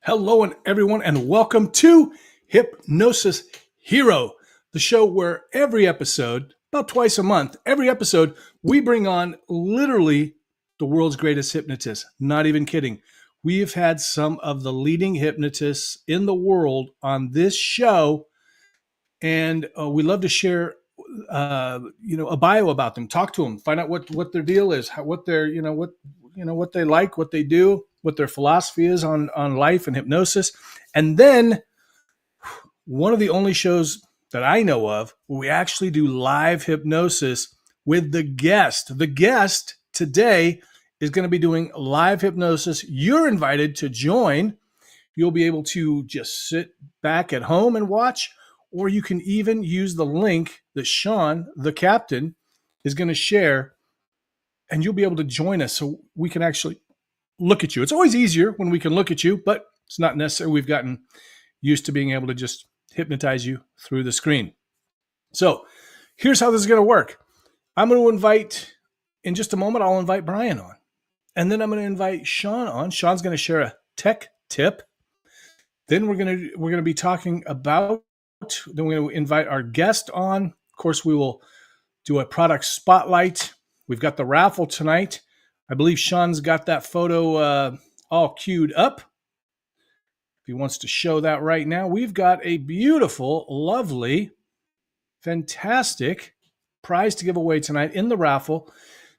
Hello, everyone, and welcome to Hypnosis Hero, the show where every episode, about twice a month, every episode, we bring on literally the world's greatest hypnotists. Not even kidding. We've had some of the leading hypnotists in the world on this show, and we love to share, a bio about them. Talk to them, find out what their deal is, what they like, what they do, what their philosophy is on life and hypnosis. And then one of the only shows that I know of where we actually do live hypnosis with the guest. The guest today is going to be doing live hypnosis. You're invited to join. You'll be able to just sit back at home and watch, or you can even use the link that Shawn, the captain, is going to share, and you'll be able to join us so we can actually look at you. It's always easier when we can look at you, but it's not necessary. We've gotten used to being able to just hypnotize you through the screen. So here's how this is going to work. I'm going to invite, in just a moment, I'll invite Brian on. And then I'm going to invite Shawn on. Shawn's going to share a tech tip. Then we're going to be talking about, then we're going to invite our guest on. Of course, we will do a product spotlight. We've got the raffle tonight. I believe Shawn's got that photo all queued up. If he wants to show that right now, we've got a beautiful, lovely, fantastic prize to give away tonight in the raffle.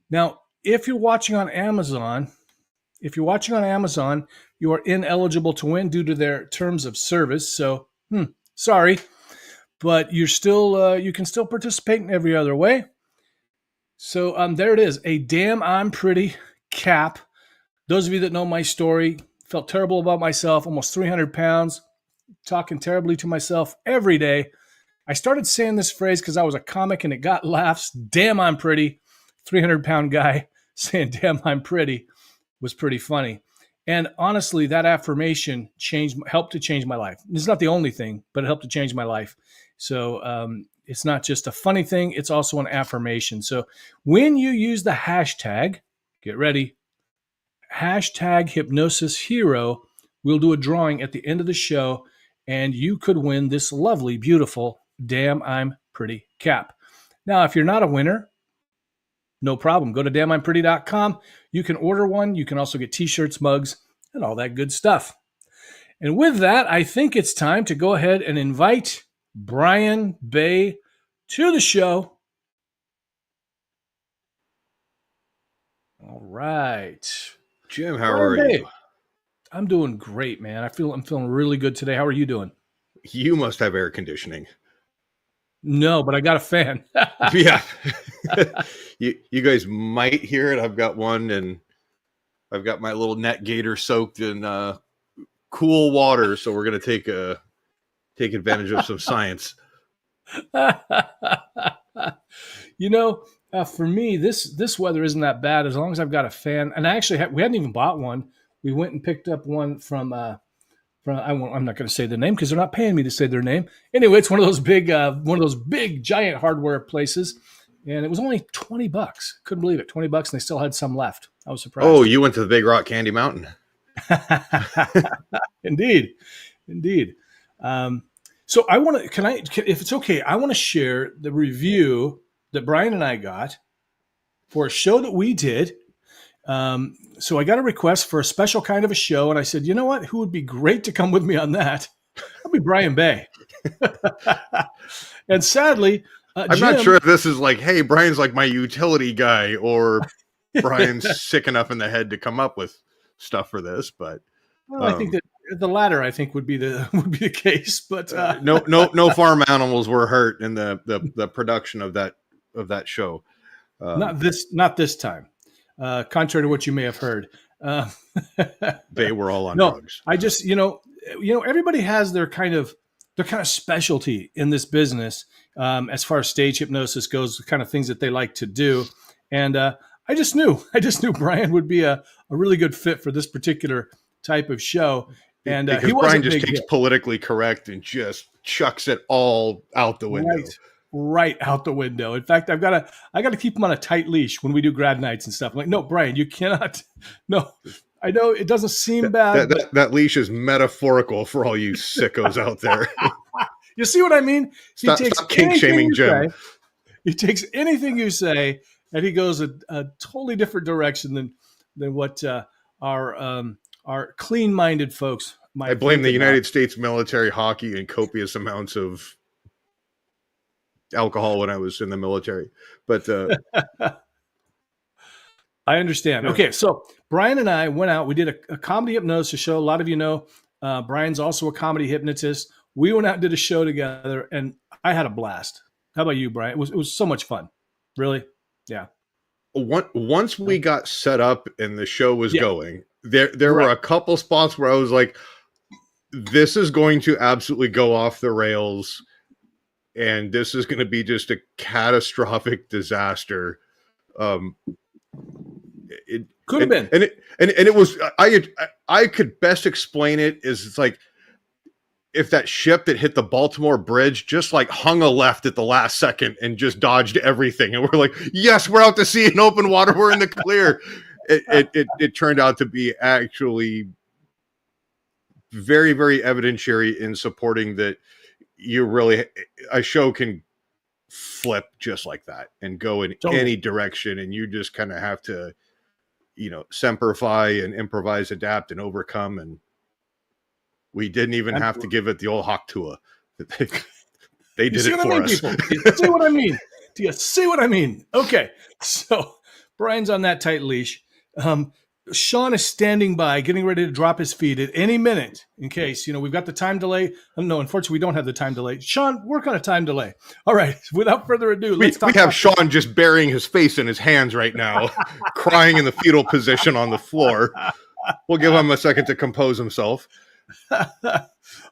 Now, if you're watching on Amazon, you are ineligible to win due to their terms of service. So, sorry, but you're still you can still participate in every other way. So there it is, a Damn I'm Pretty cap. Those of you that know my story, felt terrible about myself, almost 300 pounds, talking terribly to myself every day. I started saying this phrase because I was a comic and it got laughs. Damn I'm pretty. 300-pound guy saying damn I'm pretty was pretty funny. And honestly, that affirmation helped to change my life. It's not the only thing, but it helped to change my life. So it's not just a funny thing, it's also an affirmation. So when you use the hashtag, get ready, hashtag Hypnosis Hero, we'll do a drawing at the end of the show, and you could win this lovely, beautiful Damn I'm Pretty cap. Now, if you're not a winner, no problem. Go to damnI'mPretty.com. You can order one. You can also get t-shirts, mugs, and all that good stuff. And with that, I think it's time to go ahead and invite Brian Bay to the show. All right. Jim, how are you? I'm doing great, man. I'm feeling really good today. How are you doing? You must have air conditioning. No, but I got a fan. Yeah. you guys might hear it. I've got one, and I've got my little net gator soaked in cool water, so we're going to take advantage of some science. For me, this weather isn't that bad as long as I've got a fan. And I actually we hadn't even bought one. We went and picked up one from I'm not going to say the name because they're not paying me to say their name. Anyway, it's one of those big giant hardware places, and it was only $20. Couldn't believe it, $20, and they still had some left. I was surprised. Oh, you went to the Big Rock Candy Mountain? Indeed. So I want to, if it's okay, I want to share the review that Brian and I got for a show that we did. So I got a request for a special kind of a show, and I said, you know what? Who would be great to come with me on that? That'd be Brian Bay. And sadly, I'm not sure if this is like, hey, Brian's like my utility guy, or Brian's sick enough in the head to come up with stuff for this. But I think that the latter, would be the case. But no farm animals were hurt in the production of that show. Not this time. Contrary to what you may have heard, they were all on drugs. I just, everybody has their kind of specialty in this business as far as stage hypnosis goes, the kind of things that they like to do. And I just knew Brian would be a really good fit for this particular type of show. And because Brian just takes politically correct and just chucks it all out the window. Right out the window. In fact, I got to keep him on a tight leash when we do grad nights and stuff. I'm like, no, Brian, you cannot. No, I know it doesn't seem bad, but That leash is metaphorical for all you sickos out there. you see what I mean? Stop kink shaming Jim. He takes anything you say, and he goes a totally different direction than what our clean-minded folks might. I blame the United States military hockey and copious amounts of alcohol when I was in the military. But I understand. Yeah. Okay, so Brian and I went out. We did a comedy hypnosis show. A lot of you know Brian's also a comedy hypnotist. We went out and did a show together, and I had a blast. How about you, Brian? It was so much fun. Really? Yeah. Once we got set up and the show was going, there were a couple spots where I was like, this is going to absolutely go off the rails, and this is going to be just a catastrophic disaster. It could have been, and it was. I could best explain it as it's like if that ship that hit the Baltimore Bridge just like hung a left at the last second and just dodged everything, and we're like, yes, we're out to sea in open water, we're in the clear. It turned out to be actually very, very evidentiary in supporting that a show can flip just like that and go in any direction, and you just kind of have to, semper fi and improvise, adapt, and overcome. And we didn't even have to give it the old hawk tua. They did it for us. Do you see what I mean? Do you see what I mean? Okay, so Brian's on that tight leash. Shawn is standing by, getting ready to drop his feet at any minute in case, we've got the time delay. No, unfortunately, we don't have the time delay. Shawn, work on a time delay. All right, without further ado, let's talk. We have Shawn just burying his face in his hands right now, crying in the fetal position on the floor. We'll give him a second to compose himself.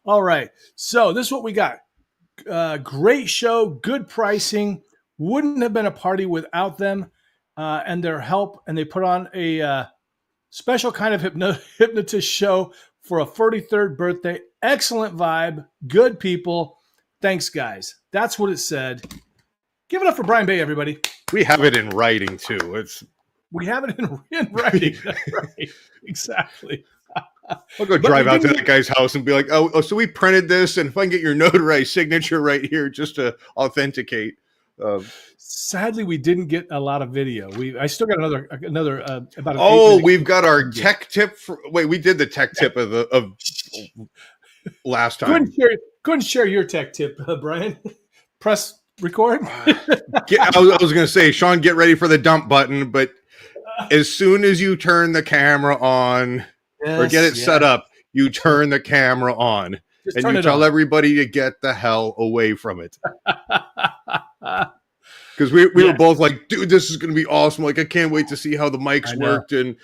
All right, so this is what we got. Great show, good pricing. Wouldn't have been a party without them and their help, and they put on a special kind of hypnotist show for a 43rd birthday. Excellent vibe. Good people. Thanks, guys. That's what it said. Give it up for Brian Bay, everybody. We have it in writing, too. We have it in writing. That's right. Exactly. I'll go drive out to that guy's house and be like, oh, so we printed this, and if I can get your notarized signature right here just to authenticate. Sadly, we didn't get a lot of video. I still got another about. We've got our tech tip. We did the tech tip of last time. Couldn't share your tech tip, Brian. Press record. I was going to say, Shawn, get ready for the dump button, but as soon as you turn the camera on or get it set up, you turn the camera on. And you tell everybody to get the hell away from it. Because we were both like, dude, this is going to be awesome. Like, I can't wait to see how the mics worked and,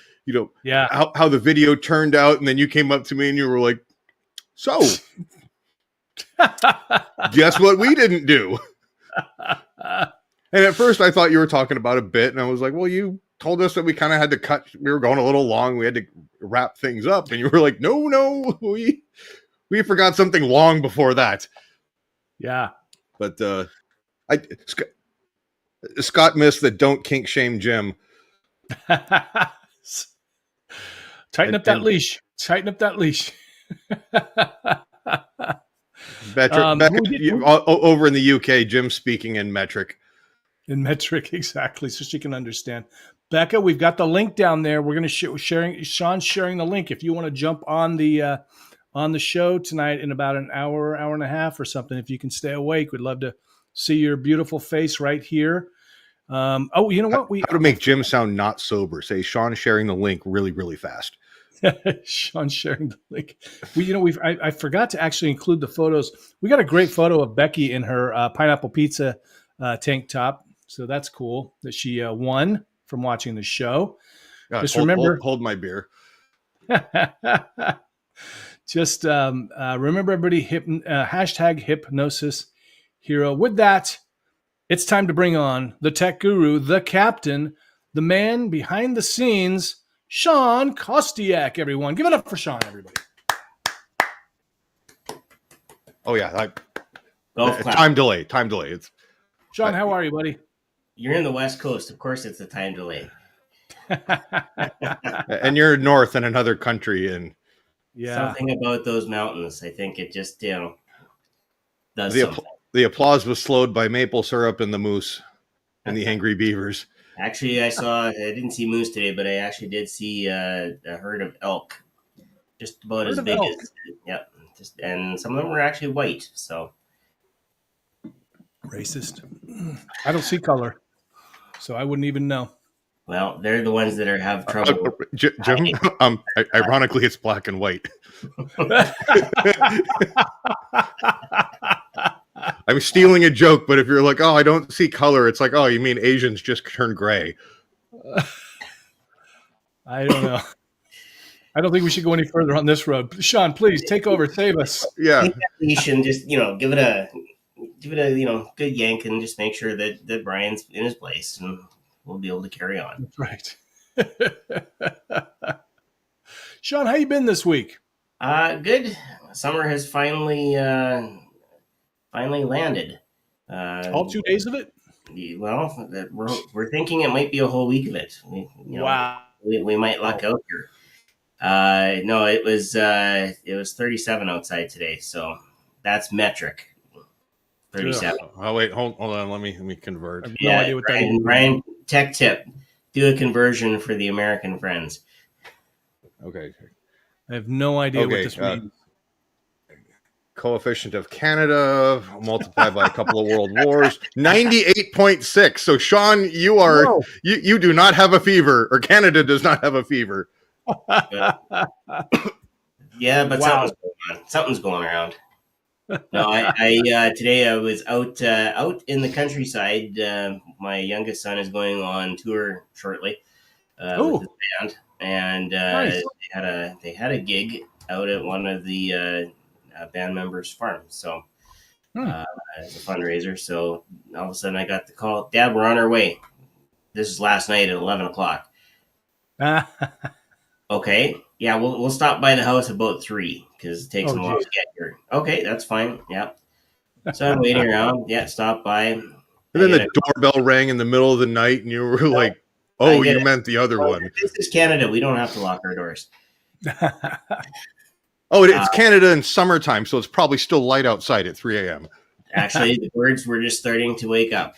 how the video turned out. And then you came up to me and you were like, so, guess what we didn't do? And at first I thought you were talking about a bit. And I was like, well, you told us that we kind of had to cut. We were going a little long. We had to wrap things up. And you were like, no, we forgot something long before that. Yeah. But Scott missed the don't kink shame Jim. Tighten up that leash. Tighten up that leash. Over in the UK, Jim's speaking in metric. In metric, exactly, so she can understand. Becca, we've got the link down there. We're going to Shawn's sharing the link. If you want to jump on the show tonight in about an hour and a half or something, if you can stay awake, we'd love to see your beautiful face right here. You know what? How to make Jim sound not sober? Say Shawn sharing the link really, really fast. Shawn sharing the link. I forgot to actually include the photos. We got a great photo of Becky in her pineapple pizza tank top, so that's cool that she won from watching the show. Just remember, hold my beer. Just remember, everybody, hashtag Hypnosis Hero. With that, it's time to bring on the tech guru, the captain, the man behind the scenes, Shawn Kostiuk, everyone. Give it up for Shawn, everybody. Oh, yeah. Time delay. Shawn, how are you, buddy? You're in the West Coast. Of course, it's a time delay. And you're north in another country, and Yeah. Something about those mountains. I think it just, does the something. the applause was slowed by maple syrup and the moose and the angry beavers. Actually, I didn't see moose today, but I actually did see a herd of elk, just about Herd as of big elk. as, and some of them were actually white. So Racist. I don't see color, so I wouldn't even know. well, they're the ones that have trouble. Jim, ironically, it's black and white. I'm stealing a joke, but if you're like, oh, I don't see color, it's like, oh, you mean Asians just turn gray. I don't know. I don't think we should go any further on this road. Shawn, please take over, save us. Yeah. Take that leash and just give it a good yank and just make sure that Brian's in his place and we'll be able to carry on. Right. Shawn, how you been this week? Good. Summer has finally landed. All 2 days of it? Well, we're thinking it might be a whole week of it. Wow. We might luck out here. No, it was 37 outside today, so that's metric. 37. Oh wait, hold on. Let me convert. I have no idea what that is. Brian, tech tip: do a conversion for the American friends. Okay. I have no idea what this means. Coefficient of Canada multiplied by a couple of world wars, 98.6. So Shawn, you do not have a fever, or Canada does not have a fever. Yeah, but something's going around. No, I today I was out in the countryside. My youngest son is going on tour shortly with his band, and nice. they had a gig out at one of the band members' farms. So it's a fundraiser. So all of a sudden I got the call, Dad, we're on our way. This is last night at 11 o'clock. Okay. Yeah, we'll stop by the house about 3 because it takes them a while to get here. Okay, that's fine. Yeah. So I'm waiting around. Yeah, stop by. And then the doorbell rang in the middle of the night, and you were like, "Oh, you meant the other one." This is Canada. We don't have to lock our doors. Oh, it's Canada in summertime, so it's probably still light outside at 3 a.m. Actually, the birds were just starting to wake up,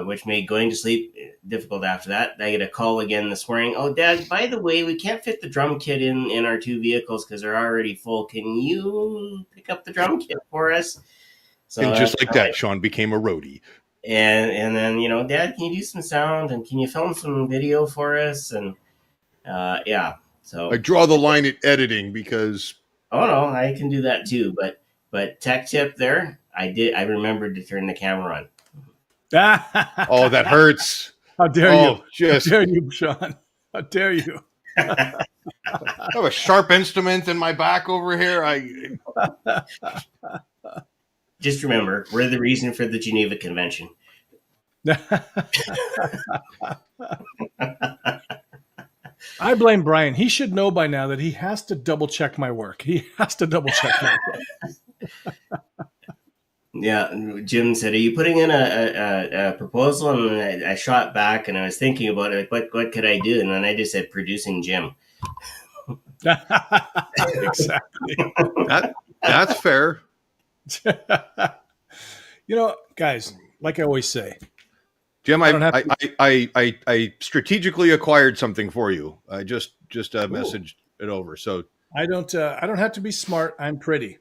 which made going to sleep difficult after that. I get a call again this morning. Oh, Dad, by the way, we can't fit the drum kit in our 2 vehicles because they're already full. Can you pick up the drum kit for us? So, and just like that, Shawn became a roadie. And then, Dad, can you do some sound? And can you film some video for us? And yeah. So I draw the line at editing because... Oh, no, I can do that too, but tech tip there, I remembered to turn the camera on. Oh, that hurts. How dare you? How dare you, Shawn? How dare you? I have a sharp instrument in my back over here. Just remember, we're the reason for the Geneva Convention. I blame Brian. He should know by now that he has to double check my work. He has to double check my work. Yeah, Jim said, "Are you putting in a proposal?" And I shot back, and I was thinking about it. Like, what could I do? And then I just said, "Producing Jim." Exactly. That's fair. Guys, like I always say, Jim, I strategically acquired something for you. I just messaged it over. So I don't have to be smart. I'm pretty.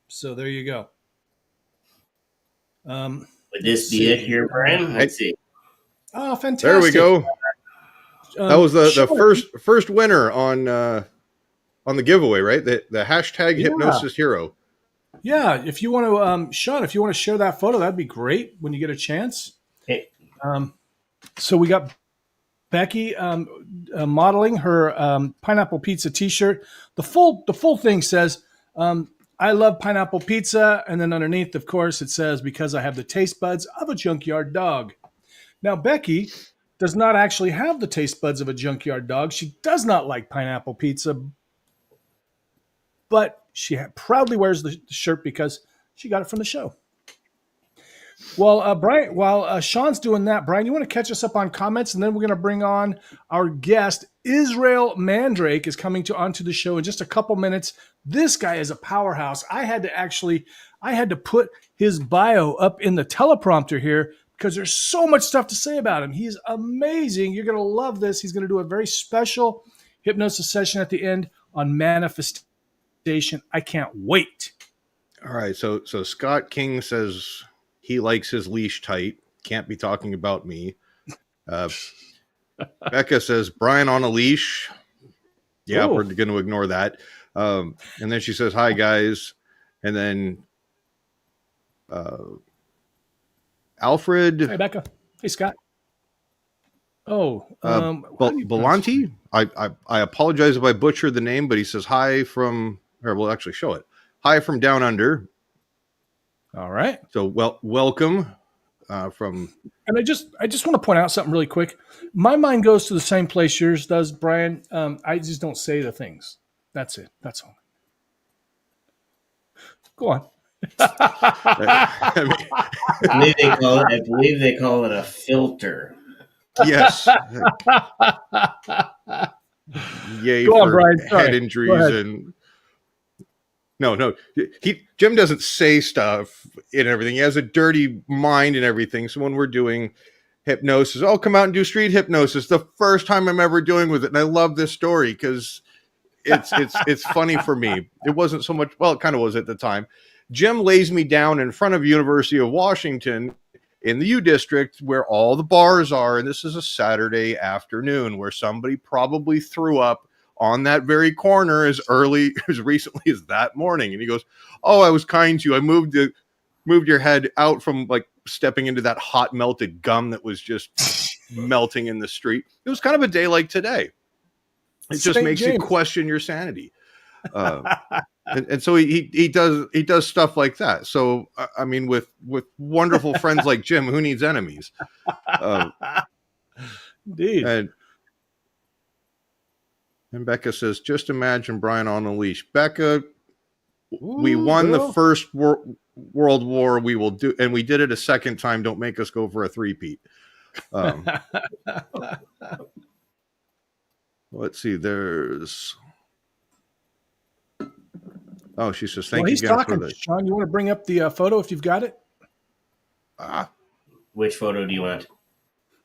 So there you go. Would this be it here, Brian? Let's see. Oh, fantastic! There we go. That was the first winner on the giveaway, right? The hashtag Hypnosis Hero. Yeah, if you want to, Shawn, if you want to share that photo, that'd be great when you get a chance. Hey. So we got Becky modeling her pineapple pizza T-shirt. The full thing says, "I love pineapple pizza," and then underneath, of course, it says, "Because I have the taste buds of a junkyard dog." Now, Becky does not actually have the taste buds of a junkyard dog. She does not like pineapple pizza, but she proudly wears the shirt because she got it from the show. Well, Brian, while Shawn's doing that, Brian, you want to catch us up on comments, and then we're going to bring on our guest. Israel Mandrake is coming onto the show in just a couple minutes. This guy is a powerhouse. I had to put his bio up in the teleprompter here because there's so much stuff to say about him. He's amazing. You're going to love this. He's going to do a very special hypnosis session at the end on manifestation. I can't wait. All right. So Scott King says he likes his leash tight. Can't be talking about me. Becca says, Brian on a leash. Yeah, Ooh. we're going to ignore that. And then she says, hi, guys. And then Alfred. Hey, Becca. Hey, Scott. Oh, Belanti. I apologize if I butchered the name, but he says, hi from, or we'll actually show it. Hi from down under. All right. So, welcome from. And I just want to point out something really quick. My mind goes to the same place yours does, Brian. I just don't say the things. That's it. That's all. Go on. I believe they call it a filter. Yes. Yay Go on, for Brian. Sorry. head injuries and. No. Jim doesn't say stuff and everything. He has a dirty mind and everything. So when we're doing hypnosis, I'll come out and do street hypnosis. The first time I'm ever doing with it, and I love this story because it's funny for me. It wasn't so much. Well, it kind of was at the time. Jim lays me down in front of University of Washington in the U District where all the bars are, and this is a Saturday afternoon where somebody probably threw up on that very corner as recently as that morning. And he goes, oh, I was kind to you. I moved your head out from like stepping into that hot melted gum that was just melting in the street. It was kind of a day like today. It just makes you question your sanity. And so he does stuff like that. So, I mean, with wonderful friends like Jim, who needs enemies? Indeed. And Becca says, just imagine Brian on a leash. Becca, we won the First World War. We will do, and we did it a second time. Don't make us go for a three-peat. Let's see. There's. Oh, she says, thank you again for that. Shawn, you want to bring up the photo if you've got it? Which photo do you want?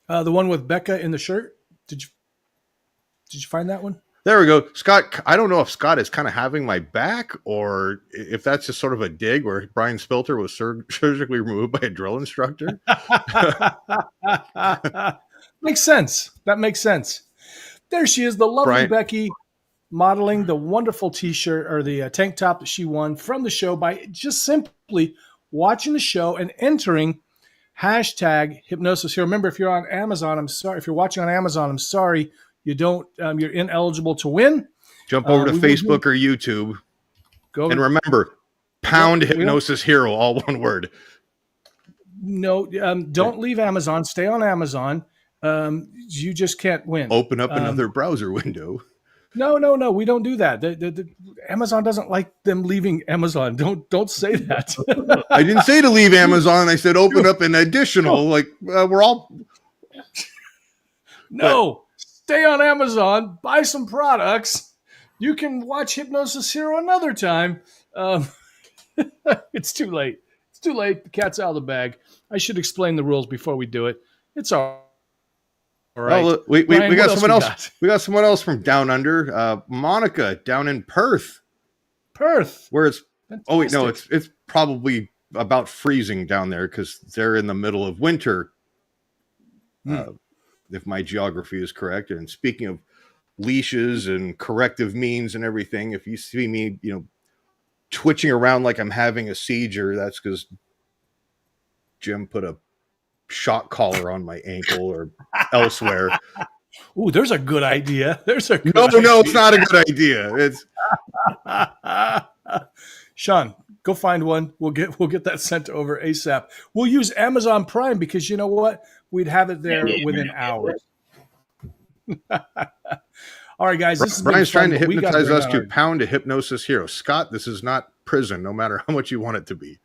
The one with Becca in the shirt. Did you find that one? There we go. Scott, I don't know if Scott is kind of having my back or if that's just sort of a dig where Brian Spilter was surgically removed by a drill instructor. Makes sense. That makes sense. There she is, the lovely Becky, modeling the wonderful t-shirt or the tank top that she won from the show by just simply watching the show and entering hashtag Hypnosis Hero. Remember, if you're on Amazon, I'm sorry. If you're watching on Amazon, I'm sorry. You don't. You're ineligible to win. Jump over to Facebook or YouTube. And remember, pound Hypnosis Hero, all one word. No, don't leave Amazon. Stay on Amazon. You just can't win. Open up another browser window. No. We don't do that. The Amazon doesn't like them leaving Amazon. Don't say that. I didn't say to leave Amazon. I said open up an additional. Like we're all. No. Stay on Amazon, buy some products. You can watch Hypnosis Hero another time. It's too late. It's too late. The cat's out of the bag. I should explain the rules before we do it. It's all right. Well, we got someone else. We got someone else from down under. Monica down in Perth. Where it's fantastic. Oh wait, no, it's probably about freezing down there because they're in the middle of winter. If my geography is correct. And speaking of leashes and corrective means and everything, if you see me, twitching around like I'm having a seizure, that's because Jim put a shock collar on my ankle or elsewhere. Ooh, there's a good idea. No, it's not a good idea. It's Shawn, go find one. We'll get that sent over ASAP. We'll use Amazon Prime because you know what? We'd have it there within hours. All right, guys. This is Brian's trying to hypnotize us to pound a Hypnosis Hero. Scott, this is not prison, no matter how much you want it to be.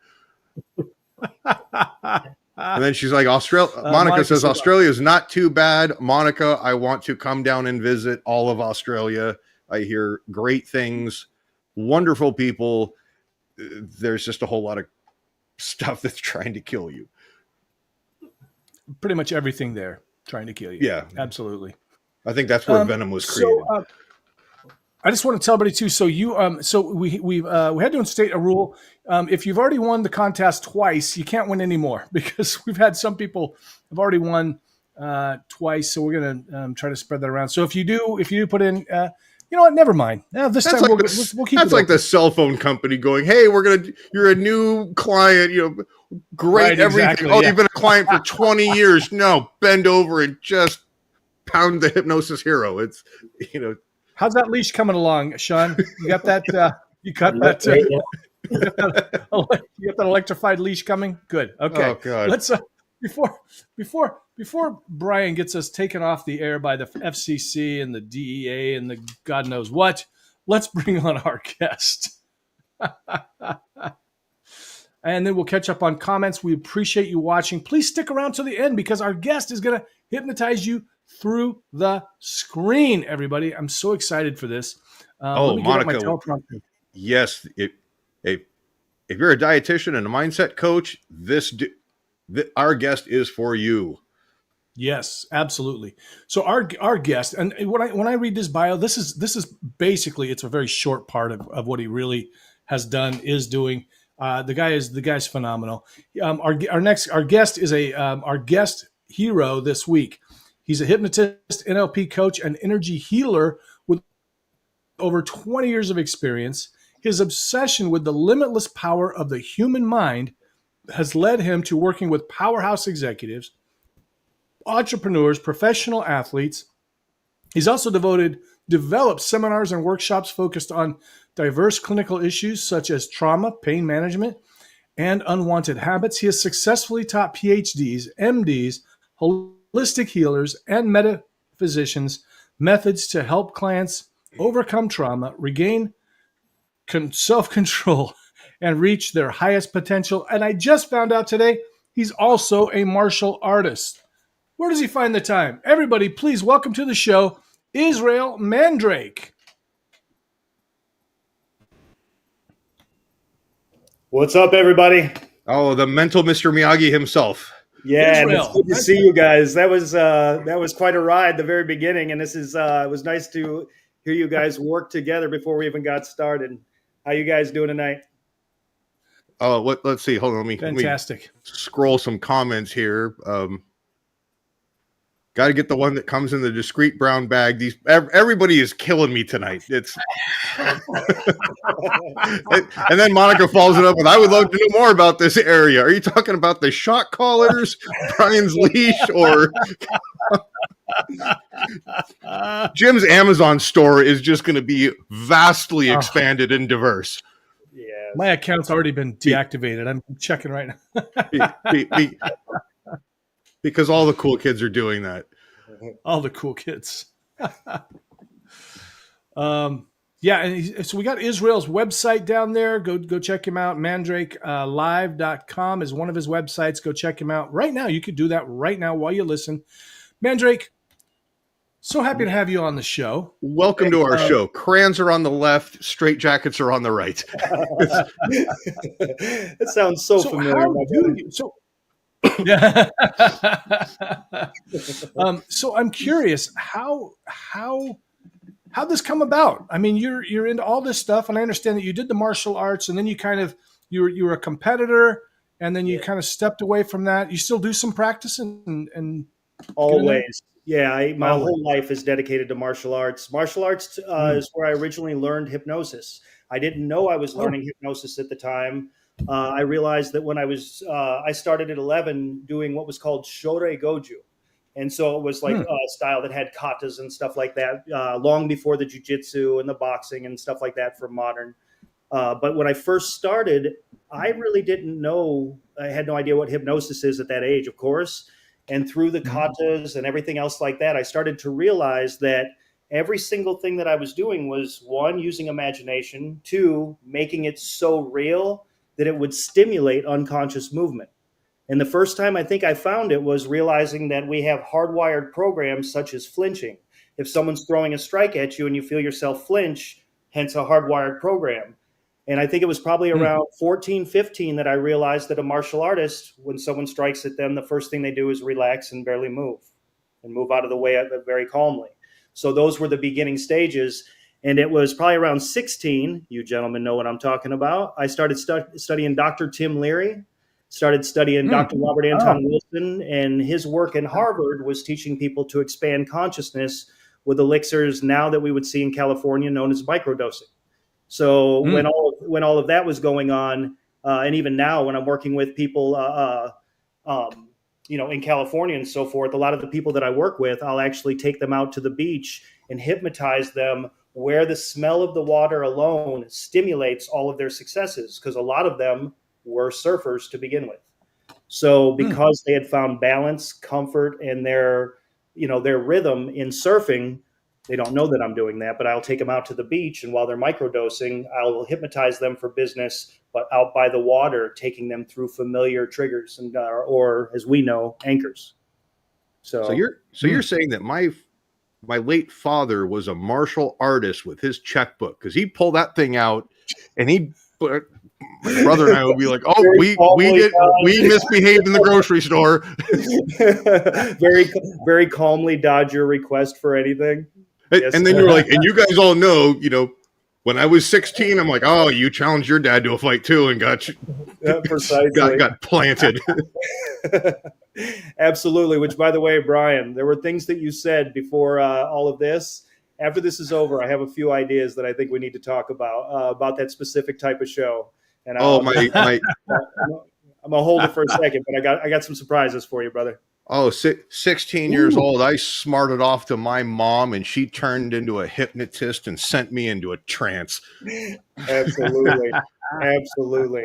And then she's like, Monica says, Australia is not too bad. Monica, I want to come down and visit all of Australia. I hear great things, wonderful people. There's just a whole lot of stuff that's trying to kill you. Pretty much everything there trying to kill you. Yeah, absolutely. I think that's where venom was created. So, I just want to tell everybody too. So we had to instate a rule. If you've already won the contest twice, you can't win anymore, because we've had some people have already won twice. So we're going to try to spread that around. So if you do put in, you know what? Never mind. This time we'll keep. That's like the cell phone company going, "Hey, you're a new client. Great, right, everything. Exactly, oh, you've been a client for 20 years. No, bend over and just pound the Hypnosis Hero." It's How's that leash coming along, Shawn? You got that? You got that? You got that electrified leash coming? Good. Okay. Oh God. Let's before Brian gets us taken off the air by the FCC and the DEA and the God knows what, let's bring on our guest. And then we'll catch up on comments. We appreciate you watching. Please stick around to the end, because our guest is going to hypnotize you through the screen, everybody. I'm so excited for this. Monica. Yes. If you're a dietitian and a mindset coach, our guest is for you. Yes, absolutely. So our guest, and when I read this bio, this is basically, it's a very short part of what he really has done, is doing. The guy's phenomenal. Our guest is our guest hero this week. He's a hypnotist, NLP coach, and energy healer with over 20 years of experience. His obsession with the limitless power of the human mind has led him to working with powerhouse executives, entrepreneurs, professional athletes. He's also developed seminars and workshops focused on diverse clinical issues such as trauma, pain management, and unwanted habits. He has successfully taught PhDs, MDs, holistic healers, and metaphysicians methods to help clients overcome trauma, regain self-control, and reach their highest potential. And I just found out today he's also a martial artist. Where does he find the time? Everybody, please welcome to the show, Israel Mandrake. What's up, everybody? Oh, the mental Mr. Miyagi himself. Yeah, and it's good to see you guys. That was quite a ride, the very beginning, and this is it was nice to hear you guys work together before we even got started. How you guys doing tonight? Oh, let's see. Hold on, Fantastic. Let me scroll some comments here. Got to get the one that comes in the discreet brown bag. Everybody is killing me tonight. It's and then Monica follows it up with, "I would love to know more about this area. Are you talking about the shot callers, Brian's leash, or Jim's Amazon store is just going to be vastly expanded and diverse?" Yeah, my account's already been deactivated. I'm checking right now. Because all the cool kids are doing that. All the cool kids. Yeah, and so we got Israel's website down there. Go check him out. MandrakeLive.com is one of his websites. Go check him out right now. You could do that right now while you listen. Mandrake, so happy to have you on the show. Welcome to our show. Crayons are on the left, straight jackets are on the right. That sounds so familiar. Yeah. So I'm curious, how this come about? I mean, you're into all this stuff, and I understand that you did the martial arts, and then you were a competitor, and then you kind of stepped away from that. You still do some practice and always. Yeah, my whole life is dedicated to martial arts. Martial arts is where I originally learned hypnosis. I didn't know I was learning hypnosis at the time. I realized that when I started at 11 doing what was called Shorei Goju. And so it was like a style that had katas and stuff like that, long before the jiu-jitsu and the boxing and stuff like that for modern. But when I first started, I really didn't know. I had no idea what hypnosis is at that age, of course. And through the katas and everything else like that, I started to realize that every single thing that I was doing was, one, using imagination, two, making it so real that it would stimulate unconscious movement. And the first time I think I found it was realizing that we have hardwired programs such as flinching. If someone's throwing a strike at you and you feel yourself flinch, hence a hardwired program. And I think it was probably around 14, 15 that I realized that a martial artist, when someone strikes at them, the first thing they do is relax and barely move and move out of the way very calmly. So those were the beginning stages. And it was probably around 16, you gentlemen know what I'm talking about, I started studying Dr. Tim Leary, started studying Dr. Robert Anton Wilson, and his work in Harvard was teaching people to expand consciousness with elixirs now that we would see in California known as microdosing. So when all of that was going on, and even now when I'm working with people, in California and so forth, a lot of the people that I work with, I'll actually take them out to the beach and hypnotize them where the smell of the water alone stimulates all of their successes, because a lot of them were surfers to begin with. So because they had found balance, comfort, and their rhythm in surfing, they don't know that I'm doing that, but I'll take them out to the beach, and while they're microdosing, I'll hypnotize them for business, but out by the water, taking them through familiar triggers and or as we know, anchors. So you're saying that my late father was a martial artist with his checkbook, because he'd pull that thing out and my brother and I would be like, "Oh, we misbehaved in the grocery store." very, very calmly dodge your request for anything. Yes. And then you're like, and you guys all know, when I was 16, I'm like, "Oh, you challenged your dad to a fight too, and got planted." Absolutely. Which, by the way, Brian, there were things that you said before all of this. After this is over, I have a few ideas that I think we need to talk about that specific type of show. And I'm gonna hold it for a second, but I got some surprises for you, brother. 16 years old, I smarted off to my mom, and she turned into a hypnotist and sent me into a trance. Absolutely. Absolutely.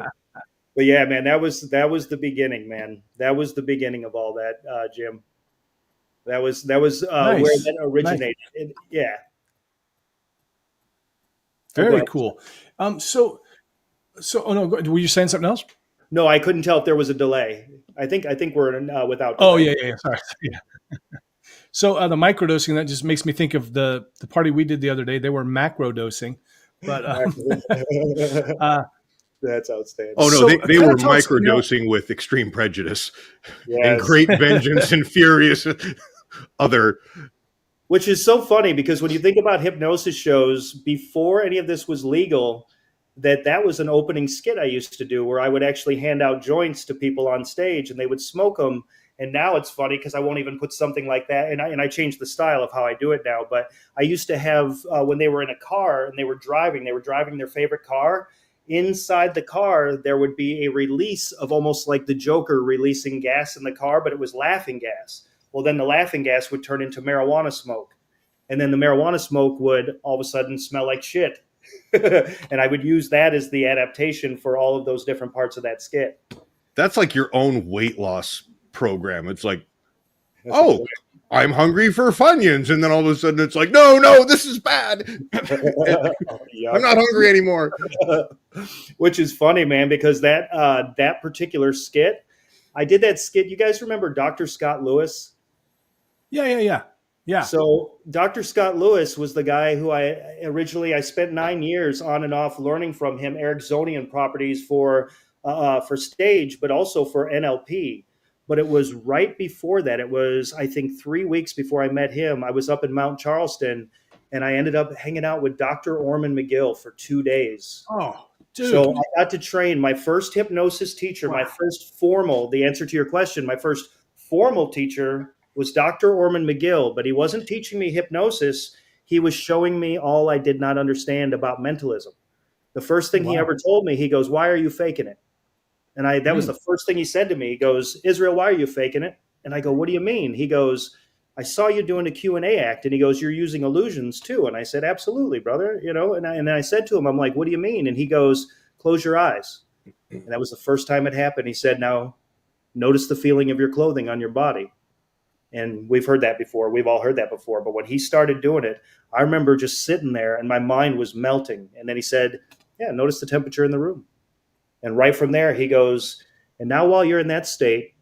But yeah, man, that was the beginning, man. That was the beginning of all that, Jim. That was nice. Where that originated. Nice. Yeah. Very cool. So oh no, were you saying something else? No, I couldn't tell if there was a delay. I think we're without delay. Oh yeah. Sorry. Yeah. So the microdosing, that just makes me think of the party we did the other day. They were macro dosing, but that's outstanding. Oh no, they were microdosing with extreme prejudice and great vengeance and furious other. Which is so funny, because when you think about hypnosis shows before any of this was legal, that was an opening skit I used to do where I would actually hand out joints to people on stage and they would smoke them. And now it's funny because I won't even put something like that. And I changed the style of how I do it now. But I used to have, when they were in a car and they were driving their favorite car. Inside the car, there would be a release of almost like the Joker releasing gas in the car, but it was laughing gas. Well, then the laughing gas would turn into marijuana smoke. And then the marijuana smoke would all of a sudden smell like shit. And I would use that as the adaptation for all of those different parts of that skit. That's like your own weight loss program. It's like, oh, I'm hungry for Funyuns. And then all of a sudden it's like, no, this is bad. I'm not hungry anymore. Which is funny, man, because that particular skit, I did that skit. You guys remember Dr. Scott Lewis? Yeah. So Dr. Scott Lewis was the guy who I spent 9 years on and off learning from him Ericksonian properties for stage, but also for NLP. But it was right before that. It was, I think, 3 weeks before I met him. I was up in Mount Charleston, and I ended up hanging out with Dr. Orman McGill for 2 days. Oh, dude. So I got to train my first hypnosis teacher, my first formal, the answer to your question, my first formal teacher was Dr. Orman McGill, but he wasn't teaching me hypnosis. He was showing me all I did not understand about mentalism. The first thing he ever told me, he goes, "Why are you faking it?" And that was the first thing he said to me. He goes, "Israel, why are you faking it?" And I go, "What do you mean?" He goes, "I saw you doing a Q&A act." And he goes, "You're using illusions too." And I said, "Absolutely, brother." And I said to him, I'm like, "What do you mean?" And he goes, "Close your eyes." And that was the first time it happened. He said, "Now notice the feeling of your clothing on your body." And we've heard that before. We've all heard that before. But when he started doing it, I remember just sitting there and my mind was melting. And then he said, "Yeah, notice the temperature in the room." And right from there, he goes, And now while you're in that state,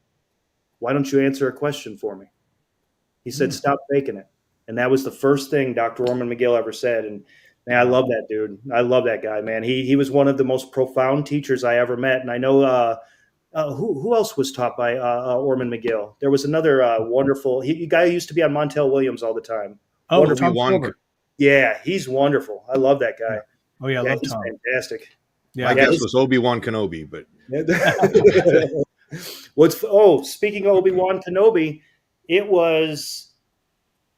why don't you answer a question for me? He said, stop faking it. And that was the first thing Dr. Orman McGill ever said. And man, I love that dude. I love that guy, man. He was one of the most profound teachers I ever met. And I know who else was taught by Orman McGill? There was another wonderful guy who used to be on Montel Williams all the time. Oh, wonderful. Tom Silver. Yeah, he's wonderful. I love that guy. Oh yeah, I love he's Tom. fantastic. Yeah, I guess was Obi-Wan Kenobi, but speaking of Obi-Wan Kenobi, it was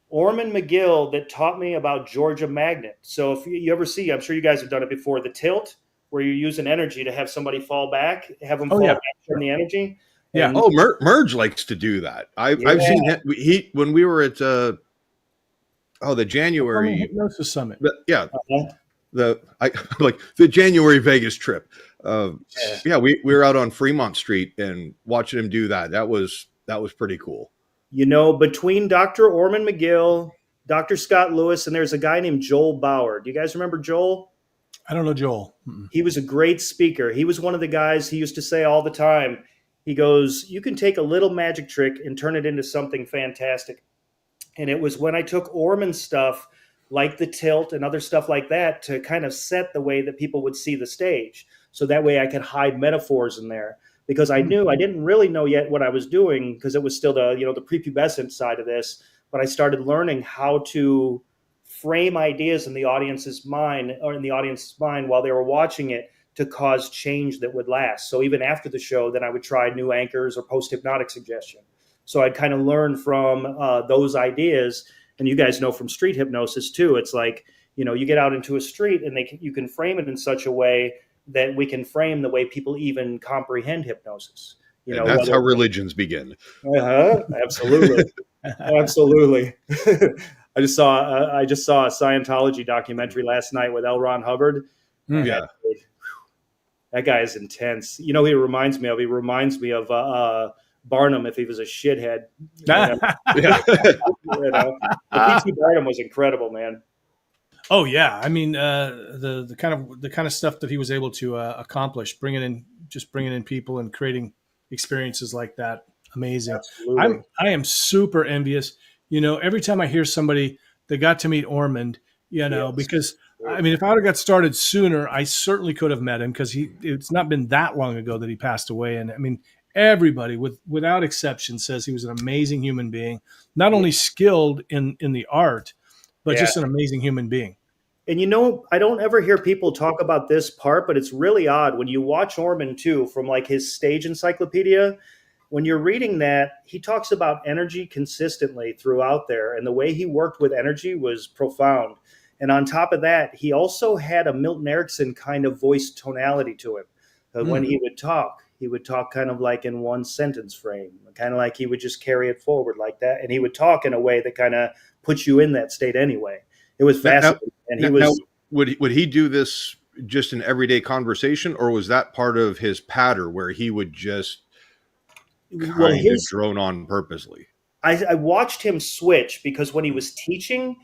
Orman McGill that taught me about Georgia Magnet. So if you ever see, I'm sure you guys have done it before, the tilt where you're using energy to have somebody fall back, have them fall back from the energy. Yeah. And, Merge likes to do that. I've seen him. When we were at the January Hypnosis Summit. The January Vegas trip. We were out on Fremont Street and watching him do that. That was pretty cool. You know, between Dr. Orman McGill, Dr. Scott Lewis, and there's a guy named Joel Bauer. Do you guys remember Joel? I don't know Joel. He was a great speaker. He was one of the guys he used to say all the time. He goes, you can take a little magic trick and turn it into something fantastic. And it was when I took Orman's stuff, like the tilt and other stuff like that, to kind of set the way that people would see the stage. So that way I could hide metaphors in there. Because I knew I didn't really know yet what I was doing, because it was still the prepubescent side of this. But I started learning how to frame ideas in the audience's mind while they were watching it to cause change that would last. So even after the show, then I would try new anchors or post-hypnotic suggestion. So I'd kind of learn from those ideas. And you guys know from street hypnosis too, it's like, you get out into a street and you can frame it in such a way that we can frame the way people even comprehend hypnosis. And that's how religions begin. Absolutely. Absolutely. I just saw a Scientology documentary last night with L. Ron Hubbard. Yeah. That guy is intense. He reminds me of? He reminds me of Barnum if he was a shithead. P.T. Barnum was incredible, man. Oh yeah, I mean the kind of stuff that he was able to accomplish, bringing in people and creating experiences like that, amazing. Absolutely. I am super envious. Every time I hear somebody that got to meet Orman, because I mean, if I would have got started sooner, I certainly could have met him, because it's not been that long ago that he passed away. And I mean, everybody without exception says he was an amazing human being, not only skilled in the art, but just an amazing human being. And I don't ever hear people talk about this part, but it's really odd when you watch Orman too, from like his stage encyclopedia. When you're reading that, he talks about energy consistently throughout there. And the way he worked with energy was profound. And on top of that, he also had a Milton Erickson kind of voice tonality to him. When he would talk kind of like in one sentence frame, kind of like he would just carry it forward like that. And he would talk in a way that kind of puts you in that state anyway. It was fascinating. Would he do this just in everyday conversation, or was that part of his patter where he would just kind of drone on purposely? I watched him switch, because when he was teaching,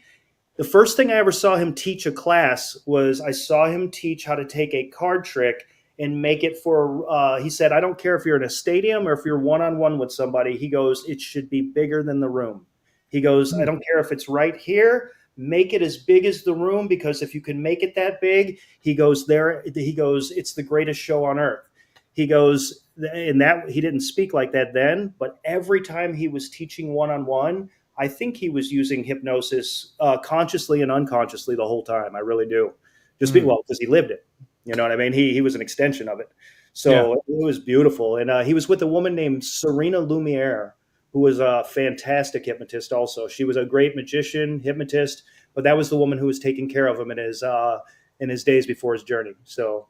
the first thing I ever saw him teach a class was I saw him teach how to take a card trick and make it for, he said, I don't care if you're in a stadium or if you're one-on-one with somebody. He goes, it should be bigger than the room. He goes, I don't care if it's right here. Make it as big as the room, because if you can make it that big, he goes, it's the greatest show on earth. He goes, and that he didn't speak like that then, but every time he was teaching one-on-one, I think he was using hypnosis consciously and unconsciously the whole time. I really do. Because he lived it. You know what I mean? He was an extension of it. So It was beautiful. And he was with a woman named Serena Lumiere, who was a fantastic hypnotist also. She was a great magician, hypnotist, but that was the woman who was taking care of him in his days before his journey. So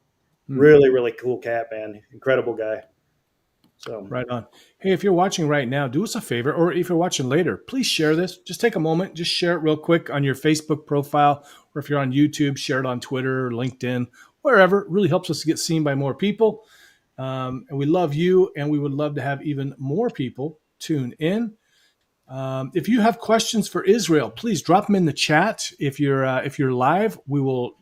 really, really cool cat, man. Incredible guy. So right on. Hey, if you're watching right now, do us a favor, or if you're watching later, please share this. Just take a moment, just share it real quick on your Facebook profile, or if you're on YouTube, share it on Twitter or LinkedIn, wherever. It really helps us to get seen by more people. And we love you, and we would love to have even more people tune in. If you have questions for Israel, please drop them in the chat. If you're live, we'll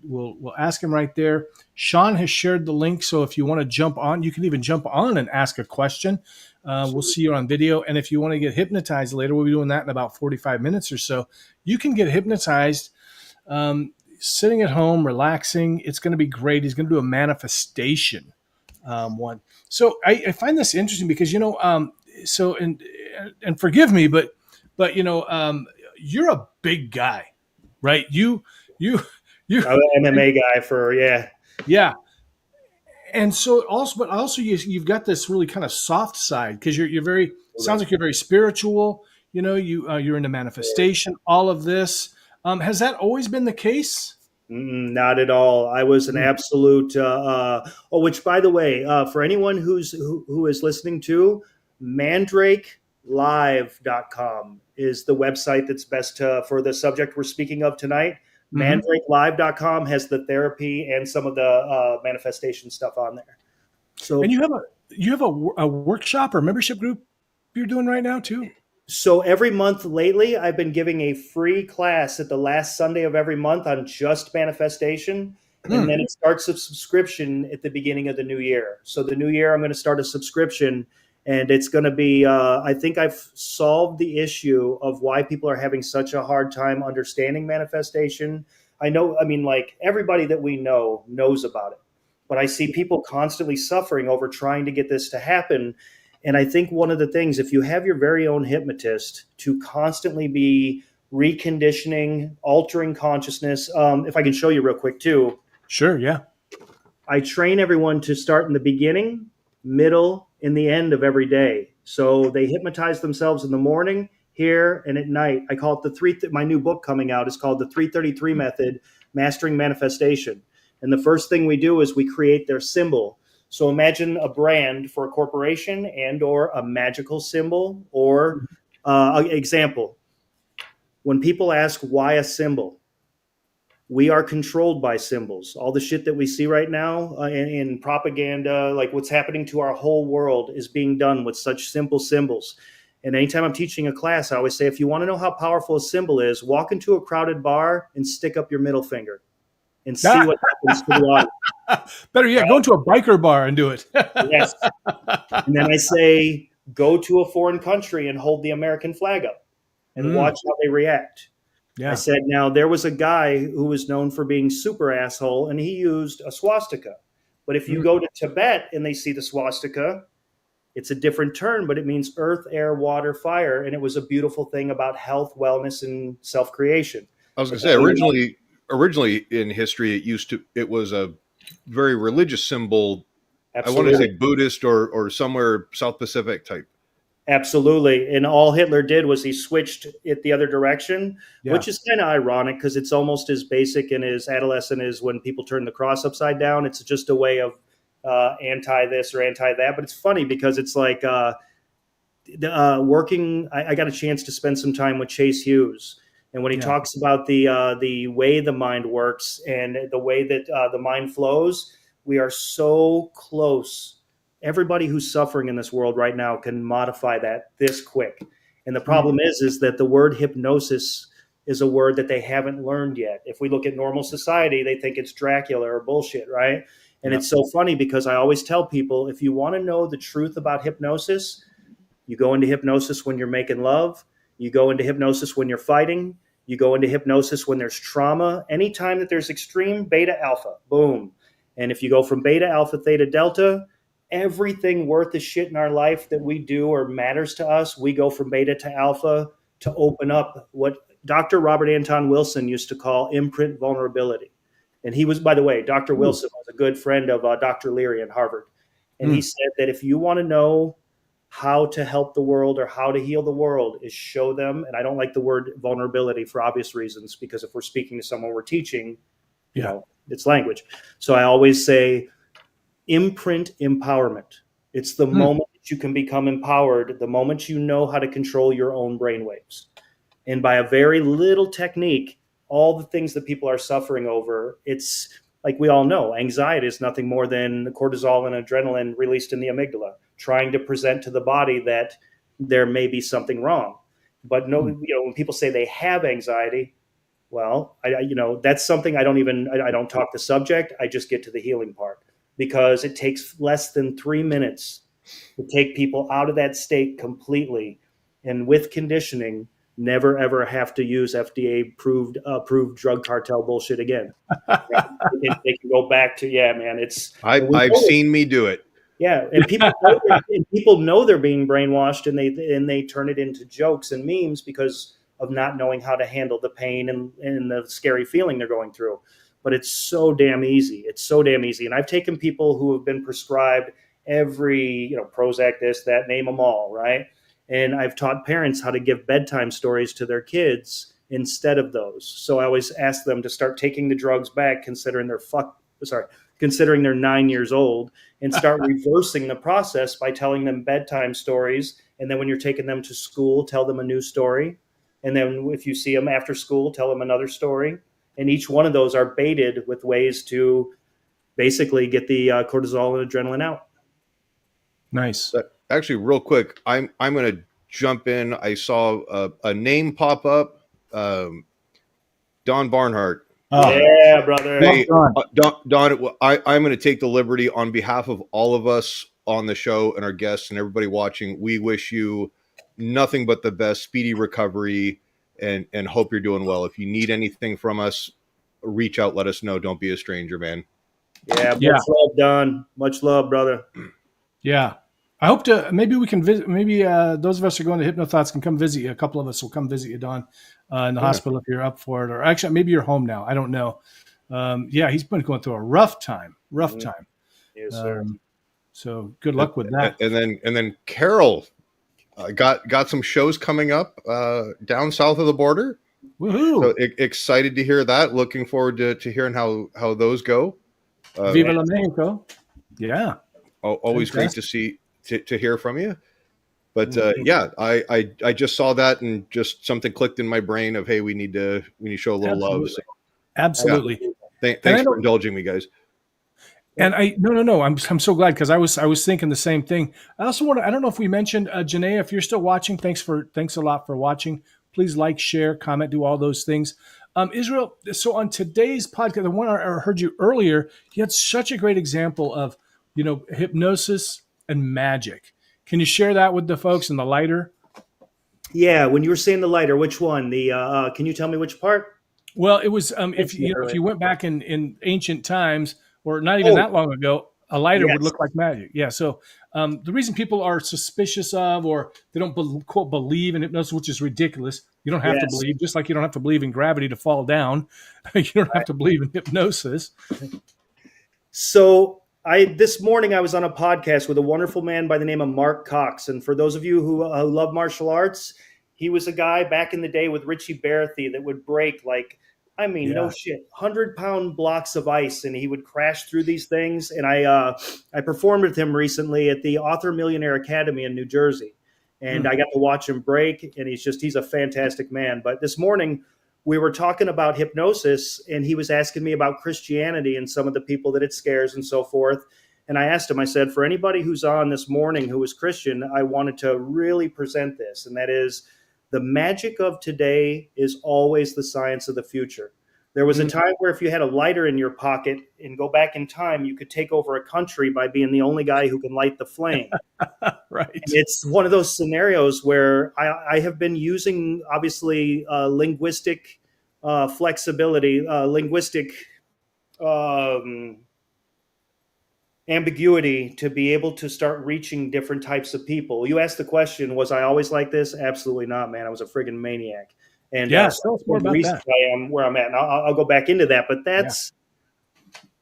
ask him right there. Shawn has shared the link, so if you want to jump on, you can even jump on and ask a question. We'll see you on video. And if you want to get hypnotized later, we'll be doing that in about 45 minutes or so. You can get hypnotized sitting at home, relaxing. It's going to be great. He's going to do a manifestation one. So I find this interesting because, so and forgive me, but you're a big guy, right? You I'm an MMA guy for yeah. And so also you've got this really kind of soft side because you're very sounds like you're very spiritual. You're into manifestation. All of this has that always been the case? Not at all. I was an absolute. Which, by the way, for anyone who is listening to, mandrakelive.com is the website that's best for the subject we're speaking of tonight. Mandrakelive.com has the therapy and some of the manifestation stuff on there. So, and you have a workshop or membership group you're doing right now too. So every month lately, I've been giving a free class at the last Sunday of every month on just manifestation. And then it starts a subscription at the beginning of the new year. So the new year, I'm going to start a subscription, and it's going to be, I think I've solved the issue of why people are having such a hard time understanding manifestation. Like everybody that we know knows about it, but I see people constantly suffering over trying to get this to happen. And I think one of the things, if you have your very own hypnotist to constantly be reconditioning, altering consciousness, if I can show you real quick too. Sure, yeah. I train everyone to start in the beginning, middle, and the end of every day. So they hypnotize themselves in the morning, here, and at night. I call it my new book coming out is called the 333 Method, Mastering Manifestation. And the first thing we do is we create their symbol. So imagine a brand for a corporation and or a magical symbol or example. When people ask why a symbol, we are controlled by symbols. All the shit that we see right now in propaganda, like what's happening to our whole world is being done with such simple symbols. And anytime I'm teaching a class, I always say, if you want to know how powerful a symbol is, walk into a crowded bar and stick up your middle finger and see what happens to the audience. Better yet, go into a biker bar and do it. Yes. And then I say, go to a foreign country and hold the American flag up and watch how they react. Yeah. I said, now there was a guy who was known for being super asshole and he used a swastika. But if you go to Tibet and they see the swastika, it's a different term, but it means earth, air, water, fire. And it was a beautiful thing about health, wellness, and self-creation. I was going to say, originally in history, it was a very religious symbol. Absolutely. I want to say Buddhist or somewhere South Pacific type. Absolutely. And all Hitler did was he switched it the other direction, which is kind of ironic because it's almost as basic and as adolescent as when people turn the cross upside down. It's just a way of anti this or anti that. But it's funny because it's like working. I got a chance to spend some time with Chase Hughes. And when he talks about the way the mind works and the way that the mind flows, we are so close. Everybody who's suffering in this world right now can modify that this quick. And the problem is that the word hypnosis is a word that they haven't learned yet. If we look at normal society, they think it's Dracula or bullshit, right? And it's so funny because I always tell people, if you want to know the truth about hypnosis, you go into hypnosis when you're making love. You go into hypnosis when you're fighting. You go into hypnosis when there's trauma. Anytime that there's extreme, beta, alpha, boom. And if you go from beta, alpha, theta, delta, everything worth a shit in our life that we do or matters to us, we go from beta to alpha to open up what Dr. Robert Anton Wilson used to call imprint vulnerability. And he was, by the way, Dr. Wilson was a good friend of Dr. Leary at Harvard. And he said that if you want to know how to help the world or how to heal the world is show them. And I don't like the word vulnerability for obvious reasons, because if we're speaking to someone we're teaching, you know, it's language. So I always say, imprint empowerment. It's the moment that you can become empowered, the moment you know how to control your own brainwaves. And by a very little technique, all the things that people are suffering over, it's like we all know, anxiety is nothing more than cortisol and adrenaline released in the amygdala, trying to present to the body that there may be something wrong. But no, when people say they have anxiety, well, that's something I don't talk the subject. I just get to the healing part, because it takes less than 3 minutes to take people out of that state completely. And with conditioning, never ever have to use FDA approved drug cartel bullshit again. They can go back to, man, I've seen me do it. Yeah, and people know they're being brainwashed, and they turn it into jokes and memes because of not knowing how to handle the pain and the scary feeling they're going through. But it's so damn easy. It's so damn easy. And I've taken people who have been prescribed every, Prozac, this, that, name them all, right? And I've taught parents how to give bedtime stories to their kids instead of those. So I always ask them to start taking the drugs back, considering they're 9 years old, and start reversing the process by telling them bedtime stories. And then when you're taking them to school, tell them a new story. And then if you see them after school, tell them another story. And each one of those are baited with ways to basically get the cortisol and adrenaline out. Nice. Actually, real quick, I'm going to jump in. I saw a name pop up. Don Barnhart. Oh. Yeah, brother. Hey, Don, I'm going to take the liberty on behalf of all of us on the show and our guests and everybody watching. We wish you nothing but the best, speedy recovery, and hope you're doing well. If you need anything from us, reach out, let us know. Don't be a stranger, man. Yeah, much love, Don. Much love, brother. Yeah. I hope maybe we can visit, maybe those of us who are going to Hypnothoughts can come visit you. A couple of us will come visit you, Don, in the hospital if you're up for it. Or actually, maybe you're home now. I don't know. He's been going through a rough time. Yes, sir. So good luck with that. And then Carol got some shows coming up down south of the border. Woohoo! So excited to hear that. Looking forward to hearing how those go. Viva la Mexico! Yeah, always fantastic. Great to see to hear from you. But I just saw that and just something clicked in my brain of, hey, we need to show a little love. So, absolutely. Yeah. Thanks for indulging me, guys. And I'm so glad, because I was thinking the same thing. I also I don't know if we mentioned, Janae, if you're still watching, thanks a lot for watching. Please like, share, comment, do all those things. Israel, so on today's podcast, the one I heard you earlier, you had such a great example of, hypnosis and magic. Can you share that with the folks in the lighter? Yeah, when you were saying the lighter, which one? Can you tell me which part? Well, it was if you went back in ancient times, or not even that long ago, a lighter would look like magic. Yeah. So the reason people are suspicious of, or they don't quote believe in hypnosis, which is ridiculous. You don't have to believe, just like you don't have to believe in gravity to fall down. You don't have to believe in hypnosis. So this morning I was on a podcast with a wonderful man by the name of Mark Cox. And for those of you who love martial arts, he was a guy back in the day with Richie Baratheon that would break no shit, 100-pound blocks of ice, and he would crash through these things. And I performed with him recently at the Author Millionaire Academy in New Jersey, and I got to watch him break. And he's a fantastic man. But this morning we were talking about hypnosis, and he was asking me about Christianity and some of the people that it scares and so forth. And I asked him, I said, for anybody who's on this morning who is Christian, I wanted to really present this, and that is, the magic of today is always the science of the future. There was a time where if you had a lighter in your pocket and go back in time, you could take over a country by being the only guy who can light the flame. Right. And it's one of those scenarios where I have been using, obviously, linguistic flexibility, linguistic ambiguity to be able to start reaching different types of people. You asked the question, was I always like this? Absolutely not, man. I was a friggin' maniac. And tell us more about that. I am where I'm at. And I'll go back into that. But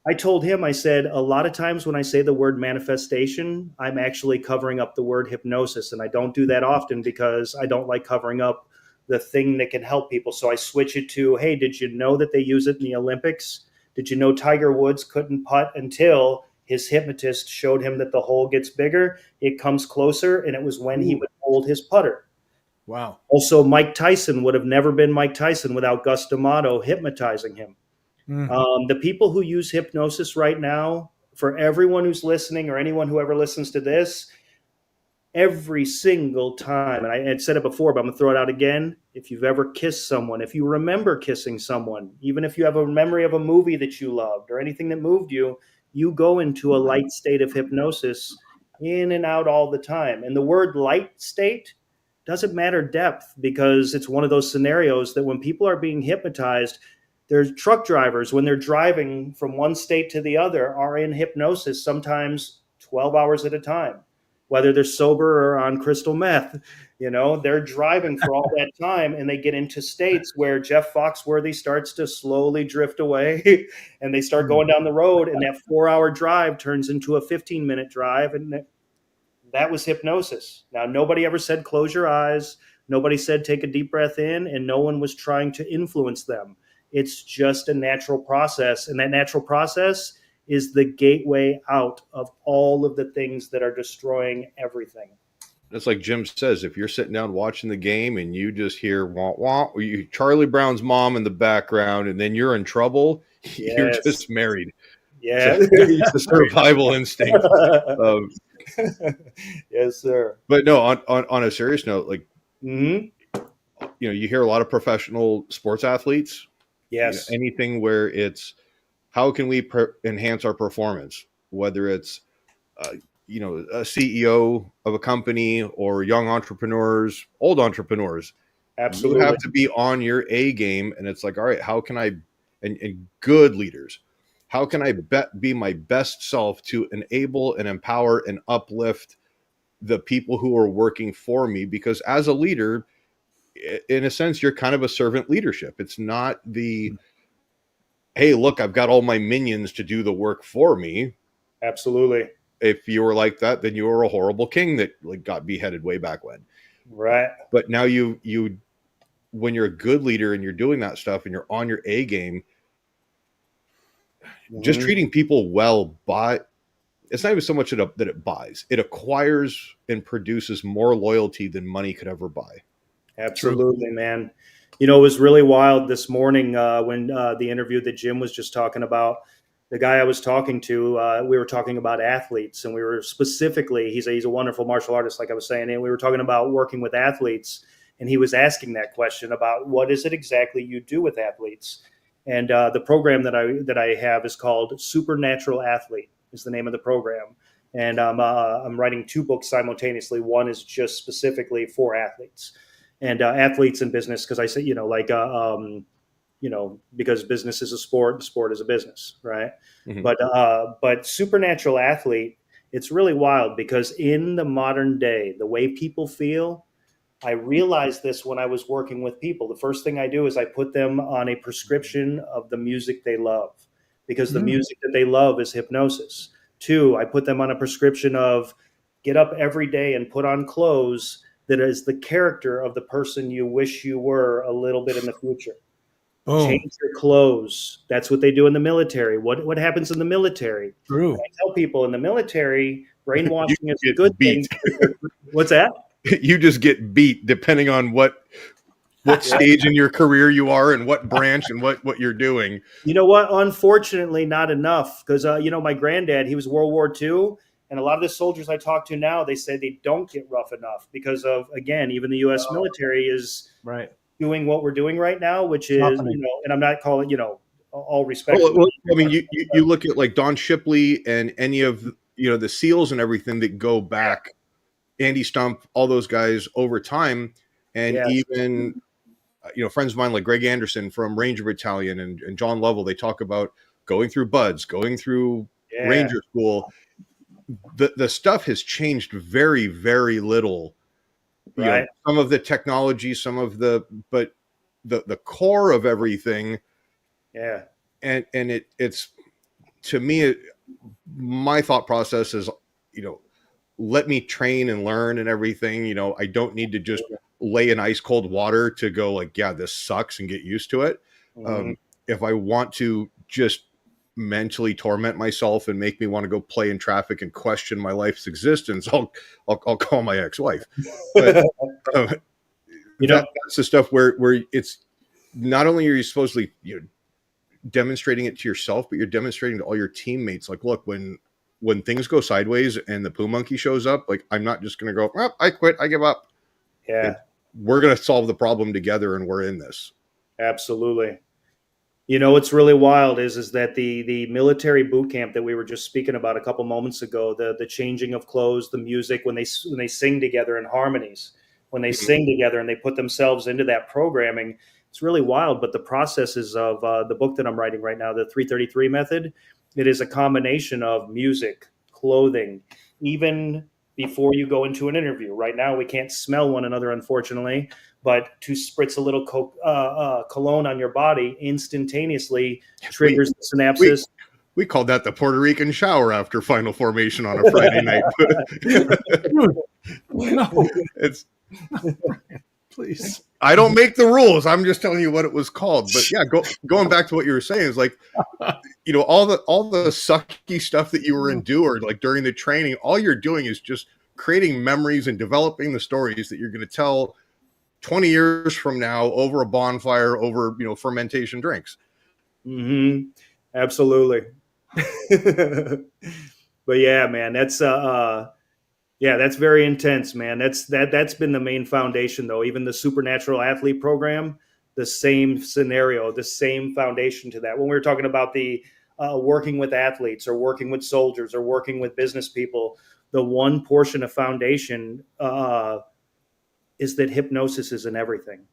I told him, I said, a lot of times when I say the word manifestation, I'm actually covering up the word hypnosis. And I don't do that often because I don't like covering up the thing that can help people. So I switch it to, hey, did you know that they use it in the Olympics? Did you know Tiger Woods couldn't putt until his hypnotist showed him that the hole gets bigger, it comes closer, and it was when he would hold his putter. Wow. Also, Mike Tyson would have never been Mike Tyson without Gus D'Amato hypnotizing him. Mm-hmm. The people who use hypnosis right now, for everyone who's listening or anyone who ever listens to this, every single time. And I had said it before, but I'm going to throw it out again. If you've ever kissed someone, if you remember kissing someone, even if you have a memory of a movie that you loved or anything that moved you, you go into a light state of hypnosis in and out all the time. And the word light state doesn't matter depth, because it's one of those scenarios that when people are being hypnotized, there's truck drivers, when they're driving from one state to the other, are in hypnosis sometimes 12 hours at a time, whether they're sober or on crystal meth. They're driving for all that time, and they get into states where Jeff Foxworthy starts to slowly drift away and they start going down the road, and that 4-hour drive turns into a 15-minute drive. And that was hypnosis. Now, nobody ever said close your eyes. Nobody said take a deep breath in, and no one was trying to influence them. It's just a natural process, and that natural process is the gateway out of all of the things that are destroying everything. It's like Jim says, if you're sitting down watching the game and you just hear wah wah, or you Charlie Brown's mom in the background, and then you're in trouble, you're just married. Yeah, it's a survival instinct. Yes, sir. But no, on a serious note, like you hear a lot of professional sports athletes. Yes, anything where it's how can we enhance our performance, whether it's a CEO of a company or young entrepreneurs, old entrepreneurs. Absolutely. You have to be on your A game. And it's like, all right, how can I, and good leaders, how can I be my best self to enable and empower and uplift the people who are working for me? Because as a leader, in a sense, you're kind of a servant leadership. It's not the, hey, look, I've got all my minions to do the work for me. Absolutely. If you were like that, then you were a horrible king that got beheaded way back when. Right. But now you when you're a good leader and you're doing that stuff and you're on your A game, just treating people well, it's not even so much that it buys. It acquires and produces more loyalty than money could ever buy. Absolutely, man. It was really wild this morning when the interview that Jim was just talking about. The guy I was talking to, we were talking about athletes, and we were specifically, he's a wonderful martial artist, like I was saying, and we were talking about working with athletes, and he was asking that question about what is it exactly you do with athletes. And the program that I have is called Supernatural Athlete, is the name of the program. And I'm writing 2 books simultaneously. One is just specifically for athletes and athletes in business, because I say, because business is a sport, sport is a business, right? Mm-hmm. But supernatural athlete, it's really wild, because in the modern day, the way people feel, I realized this when I was working with people. The first thing I do is I put them on a prescription of the music they love, because the music that they love is hypnosis. 2, I put them on a prescription of get up every day and put on clothes that is the character of the person you wish you were a little bit in the future. Boom. Change your clothes. That's what they do in the military. What happens in the military? True. I tell people in the military, brainwashing is a good thing. What's that? You just get beat depending on what stage in your career you are and what branch and what you're doing. You know what? Unfortunately, not enough, because my granddad, he was World War II. And a lot of the soldiers I talk to now, they say they don't get rough enough because of, again, even the U.S. military is doing what we're doing right now, which is, and I'm not calling, all respect. Well, I mean, you look at like Don Shipley and any of, the SEALs and everything that go back, Andy Stump, all those guys over time. And even, friends of mine like Greg Anderson from Ranger Battalion and John Lovell, they talk about going through BUDS, going through Ranger School. The stuff has changed very, very little. Right. Some of the technology, but the core of everything. Yeah. And it's to me, my thought process is, let me train and learn and everything. I don't need to just lay in ice cold water to go like, yeah, this sucks and get used to it. Mm-hmm. If I want to just mentally torment myself and make me want to go play in traffic and question my life's existence, I'll call my ex-wife. But that's the stuff where it's not only are you supposedly demonstrating it to yourself, but you're demonstrating to all your teammates. Like, look, when when things go sideways and the poo monkey shows up, like, I'm not just going to go, oh, I quit, I give up. Yeah. We're going to solve the problem together, and we're in this. Absolutely. You know, what's really wild is that the military boot camp that we were just speaking about a couple moments ago, the changing of clothes, the music, when they sing together in harmonies, when they sing together and they put themselves into that programming, it's really wild. But the processes of the book that I'm writing right now, the 333 method, it is a combination of music, clothing, even before you go into an interview. Right now, we can't smell one another, unfortunately, but to spritz a little cologne on your body instantaneously triggers the synapses. We called that the Puerto Rican shower after final formation on a Friday night. No, It's please. I don't make the rules. I'm just telling you what it was called. But yeah, going back to what you were saying is like, you know, all the sucky stuff that you were endured, like during the training, all you're doing is just creating memories and developing the stories that you're going to tell 20 years from now over a bonfire, over, you know, fermentation drinks. Mm-hmm. Absolutely. But yeah, man, that's that's very intense, man. That's been the main foundation, though. Even the supernatural athlete program, the same scenario, the same foundation to that. When we were talking about the working with athletes or working with soldiers or working with business people, the one portion of foundation is that hypnosis is in everything.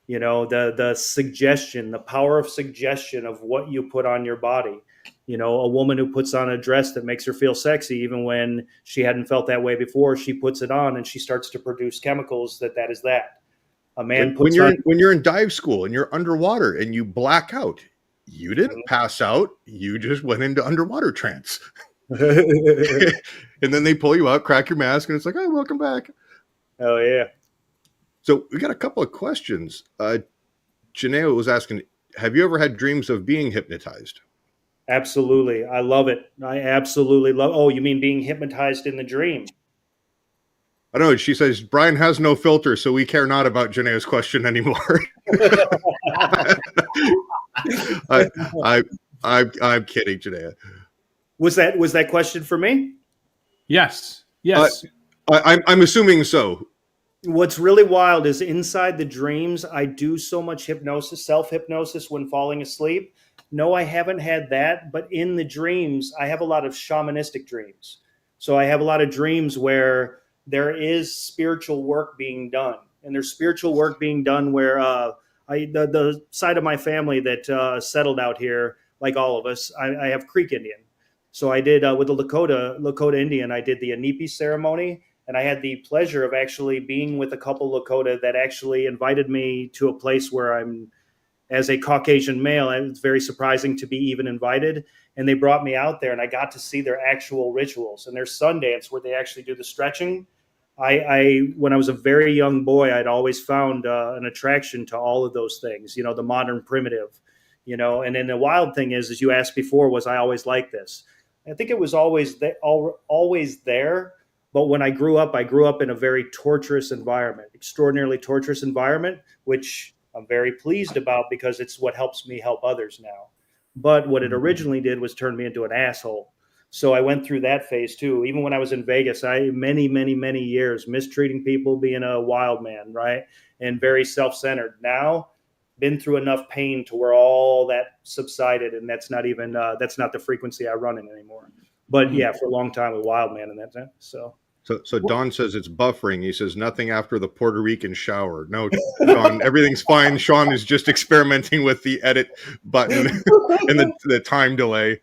You know, the suggestion, the power of suggestion of what you put on your body. You know, a woman who puts on a dress that makes her feel sexy, even when she hadn't felt that way before, she puts it on and she starts to produce chemicals that is that. A man when you're in dive school and you're underwater and you black out, you didn't pass out. You just went into underwater trance. And then they pull you out, crack your mask, and it's like, oh, welcome back. Oh, yeah. So we got a couple of questions. Janaea was asking, have you ever had dreams of being hypnotized? Absolutely. I love it. I absolutely love. Oh, you mean being hypnotized in the dream? I don't know. She says, Brian has no filter, so we care not about Janaea's question anymore. I'm kidding, Janaea. Was that question for me? Yes. I'm assuming so. What's really wild is inside the dreams, I do so much hypnosis, self-hypnosis when falling asleep. No, I haven't had that, but in the dreams, I have a lot of shamanistic dreams. So I have a lot of dreams where there is spiritual work being done, and there's spiritual work being done where the side of my family that settled out here, like all of us, I have Creek Indian. So I did with the Lakota Indian, I did the Anipi ceremony, and I had the pleasure of actually being with a couple Lakota that actually invited me to a place where I'm, as a Caucasian male, and it's very surprising to be even invited. And they brought me out there and I got to see their actual rituals and their Sundance where they actually do the stretching. When I was a very young boy, I'd always found an attraction to all of those things, you know, the modern primitive, you know, and then the wild thing is, as you asked before, was I always like this? I think it was always there. But when I grew up in a very torturous environment, extraordinarily torturous environment, which I'm very pleased about because it's what helps me help others now. But what it originally did was turn me into an asshole. So I went through that phase too. Even when I was in Vegas, many years mistreating people, being a wild man, right? And very self-centered. Now, been through enough pain to where all that subsided, and that's not the frequency I run in anymore. But yeah, for a long time, a wild man in that sense. So Don says it's buffering. He says nothing after the Puerto Rican shower. No, Shawn, everything's fine. Shawn is just experimenting with the edit button and the time delay.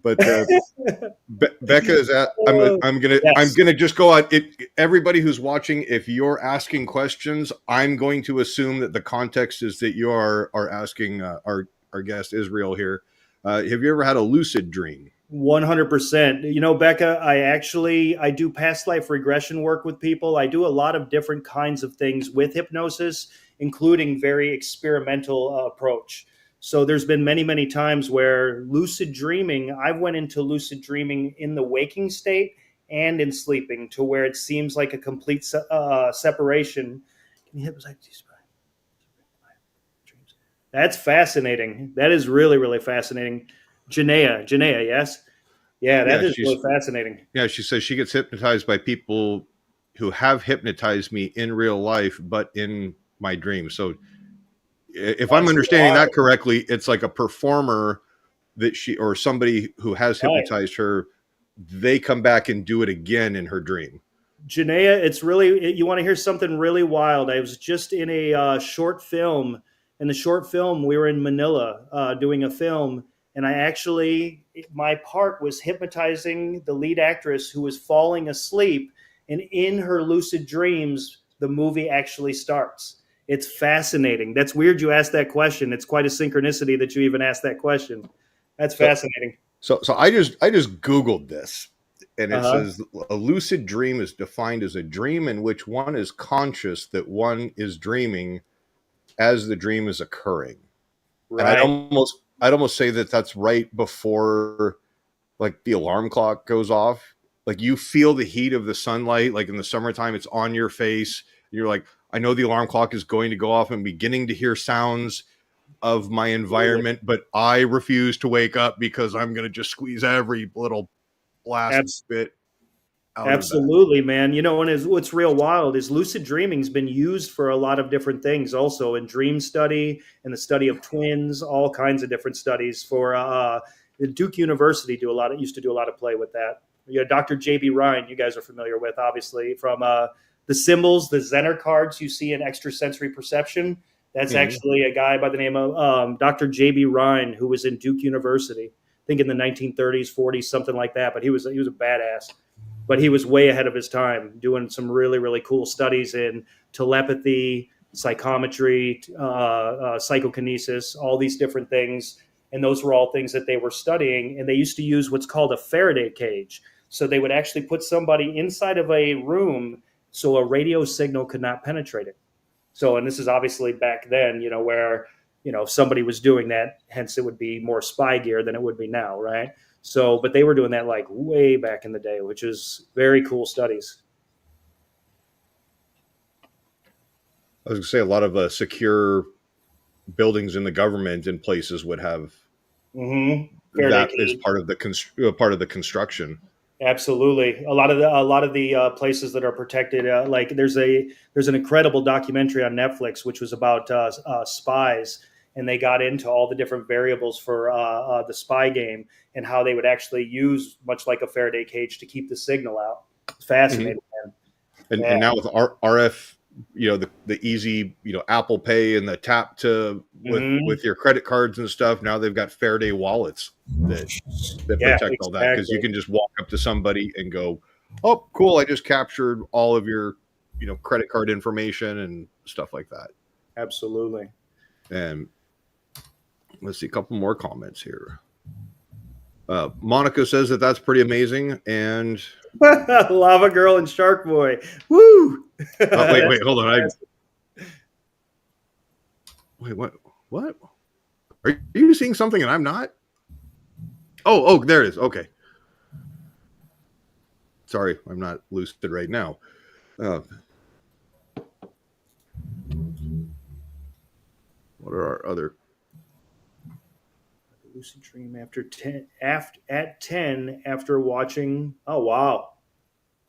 But Becca is at. I'm gonna just go out. Everybody who's watching, if you're asking questions, I'm going to assume that the context is that you are asking our guest Israel here. Have you ever had a lucid dream? 100%. You know, Becca, I do past life regression work with people. I do a lot of different kinds of things with hypnosis, including very experimental approach. So there's been many times where lucid dreaming, I went into lucid dreaming in the waking state and in sleeping to where it seems like a complete separation. That's fascinating. That is really fascinating. Janaea, yes? Yeah, that Yeah, is really fascinating. Yeah, she says she gets hypnotized by people who have hypnotized me in real life, but in my dreams. So if I'm That's understanding wild. that correctly, it's like a performer that she, or somebody who has Right. hypnotized her, they come back and do it again in her dream. Janaea, it's really, you want to hear something really wild. I was just in a short film. In the short film, we were in Manila doing a film, and my part was hypnotizing the lead actress who was falling asleep, and in her lucid dreams, the movie actually starts. It's fascinating. That's weird you asked that question. It's quite a synchronicity that you even asked that question. That's fascinating. So I just Googled this, and it Uh-huh. says a lucid dream is defined as a dream in which one is conscious that one is dreaming as the dream is occurring. And Right. I'd almost say that that's right before like the alarm clock goes off. Like you feel the heat of the sunlight, like in the summertime, it's on your face. You're like, I know the alarm clock is going to go off. I'm beginning to hear sounds of my environment, but I refuse to wake up because I'm going to just squeeze every little blast Abs- bit out of that. Absolutely, man. And what's real wild is lucid dreaming's been used for a lot of different things, also in dream study and the study of twins, all kinds of different studies. Duke University used to do a lot of play with that. Dr. J.B. Ryan, you guys are familiar with, obviously, from the symbols, the Zener cards you see in extrasensory perception. That's actually a guy by the name of Dr. J.B. Ryan, who was in Duke University, I think in the 1930s, 40s, something like that. But he was a badass. But he was way ahead of his time, doing some really, really cool studies in telepathy, psychometry, psychokinesis, all these different things. And those were all things that they were studying. And they used to use what's called a Faraday cage. So they would actually put somebody inside of a room so a radio signal could not penetrate it. So, and this is obviously back then, where, if somebody was doing that, hence it would be more spy gear than it would be now, right? So, but they were doing that like way back in the day, which is very cool studies. I was going to say a lot of secure buildings in the government and places would have that as part of the construction. Absolutely, a lot of the places that are protected, like there's an incredible documentary on Netflix which was about spies, and they got into all the different variables for the spy game and how they would actually use much like a Faraday cage to keep the signal out. It's fascinating, man. And now with RF, the easy, Apple Pay and the tap to with your credit cards and stuff. Now they've got Faraday wallets that protect all that, because you can just walk up to somebody and go, "Oh, cool! I just captured all of your, credit card information and stuff like that." Absolutely. And let's see a couple more comments here. Monica says that that's pretty amazing, and Lava Girl and Shark Boy. Woo! Wait, hold on. What? Are you seeing something and I'm not? Oh, there it is. Okay. Sorry, I'm not lucid right now. What are our other? Lucid dream at 10 after watching. Oh, wow.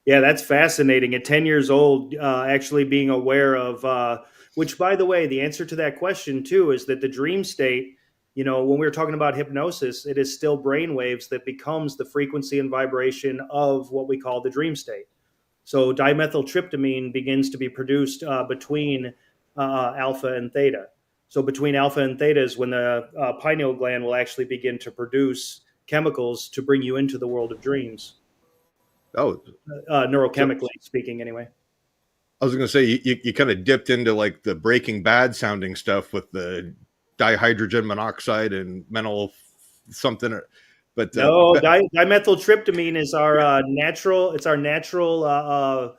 Yeah, that's fascinating. At 10 years old, actually being aware of, which, by the way, the answer to that question, too, is that the dream state, when we were talking about hypnosis, it is still brain waves that becomes the frequency and vibration of what we call the dream state. So dimethyltryptamine begins to be produced between alpha and theta. So between alpha and theta is when the pineal gland will actually begin to produce chemicals to bring you into the world of dreams. Oh, neurochemically speaking, anyway. I was going to say you kind of dipped into like the Breaking Bad sounding stuff with the dihydrogen monoxide and mental something, but no, dimethyltryptamine is our natural. It's our natural.